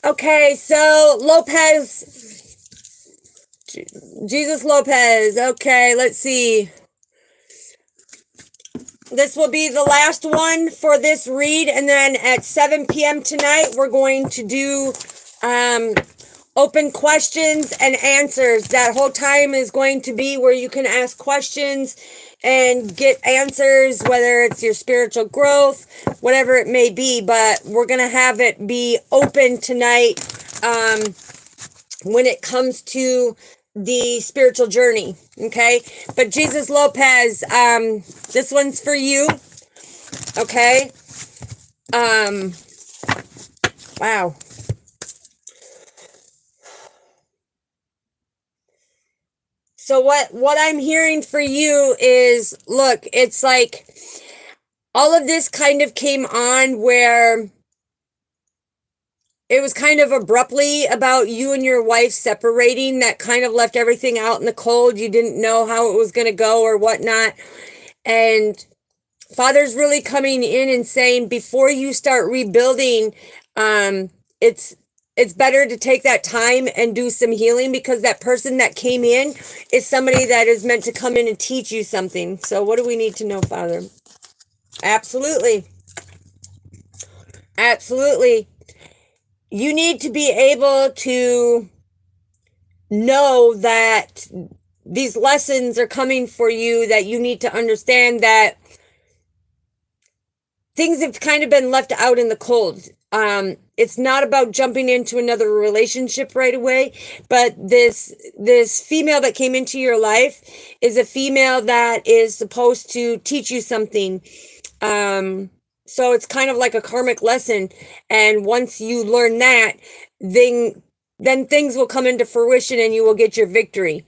Speaker 1: Okay, so Jesus Lopez. Okay, let's see. This will be the last one for this read, and then at 7 p.m. tonight, we're going to do open questions and answers. That whole time is going to be where you can ask questions and get answers, whether it's your spiritual growth, whatever it may be. But we're going to have it be open tonight when it comes to the spiritual journey, okay? But Jesus Lopez, this one's for you, okay? Wow. So what I'm hearing for you is, look, it's like all of this kind of came on where it was kind of abruptly about you and your wife separating, that kind of left everything out in the cold. You didn't know how it was going to go or whatnot. And Father's really coming in and saying, before you start rebuilding, it's better to take that time and do some healing, because that person that came in is somebody that is meant to come in and teach you something. So what do we need to know, Father? Absolutely. Absolutely. You need to be able to know that these lessons are coming for you, that you need to understand that things have kind of been left out in the cold. It's not about jumping into another relationship right away, but this female that came into your life is a female that is supposed to teach you something. So it's kind of like a karmic lesson. And once you learn that, then things will come into fruition and you will get your victory.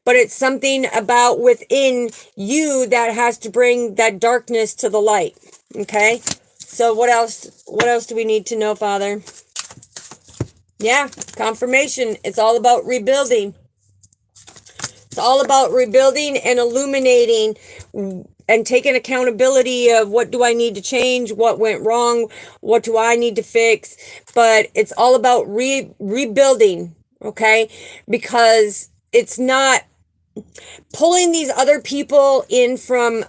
Speaker 1: But it's something about within you that has to bring that darkness to the light. Okay? So what else do we need to know, Father? Yeah, confirmation. It's all about rebuilding. It's all about rebuilding and illuminating and taking accountability of what do I need to change, what went wrong, what do I need to fix. But it's all about rebuilding, okay? Because it's not pulling these other people in from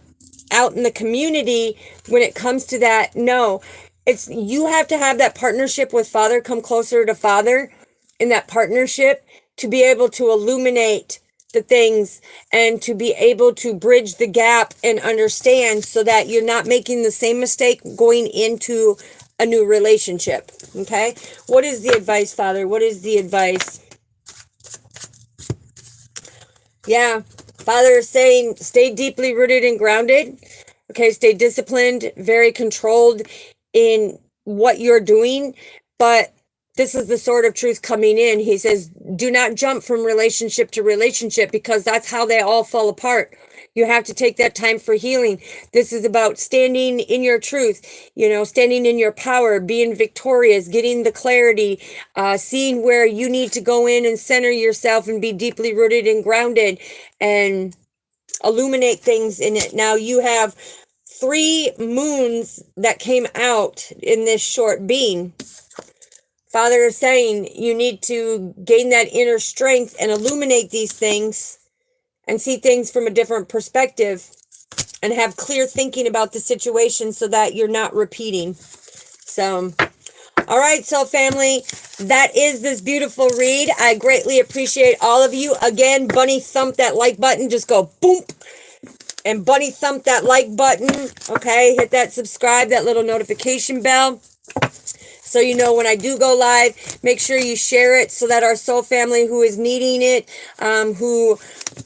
Speaker 1: out in the community when it comes to that. No, it's you have to have that partnership with Father, come closer to Father in that partnership to be able to illuminate the things and to be able to bridge the gap and understand, so that you're not making the same mistake going into a new relationship. Okay? What is the advice, Father? What is the advice? Yeah. Father is saying, stay deeply rooted and grounded. Okay, stay disciplined, very controlled in what you're doing. But this is the sword of truth coming in. He says, do not jump from relationship to relationship, because that's how they all fall apart. You have to take that time for healing. This is about standing in your truth, you know, standing in your power, being victorious, getting the clarity, seeing where you need to go in and center yourself and be deeply rooted and grounded and illuminate things in it. Now you have 3 moons that came out in this short being. Father is saying you need to gain that inner strength and illuminate these things and see things from a different perspective and have clear thinking about the situation so that you're not repeating. So, all right, soul family, that is this beautiful read. I greatly appreciate all of you. Again, bunny thump that like button. Just go boom and bunny thump that like button. Okay, hit that subscribe, that little notification bell, so you know when I do go live. Make sure you share it so that our soul family who is needing it, who,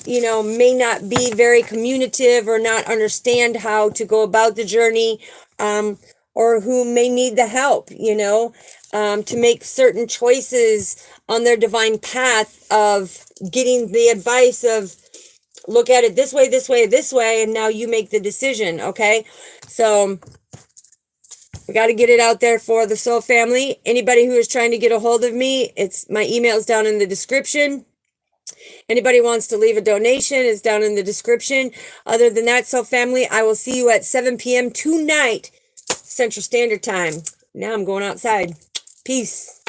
Speaker 1: you know, may not be very communicative or not understand how to go about the journey, or who may need the help, you know, to make certain choices on their divine path of getting the advice of, look at it this way, this way, this way, and now you make the decision, okay? So we got to get it out there for the soul family. Anybody who is trying to get a hold of me, it's my email's down in the description. Anybody wants to leave a donation, it's down in the description. Other than that, soul family, I will see you at 7 p.m. tonight, Central Standard Time. Now I'm going outside. Peace.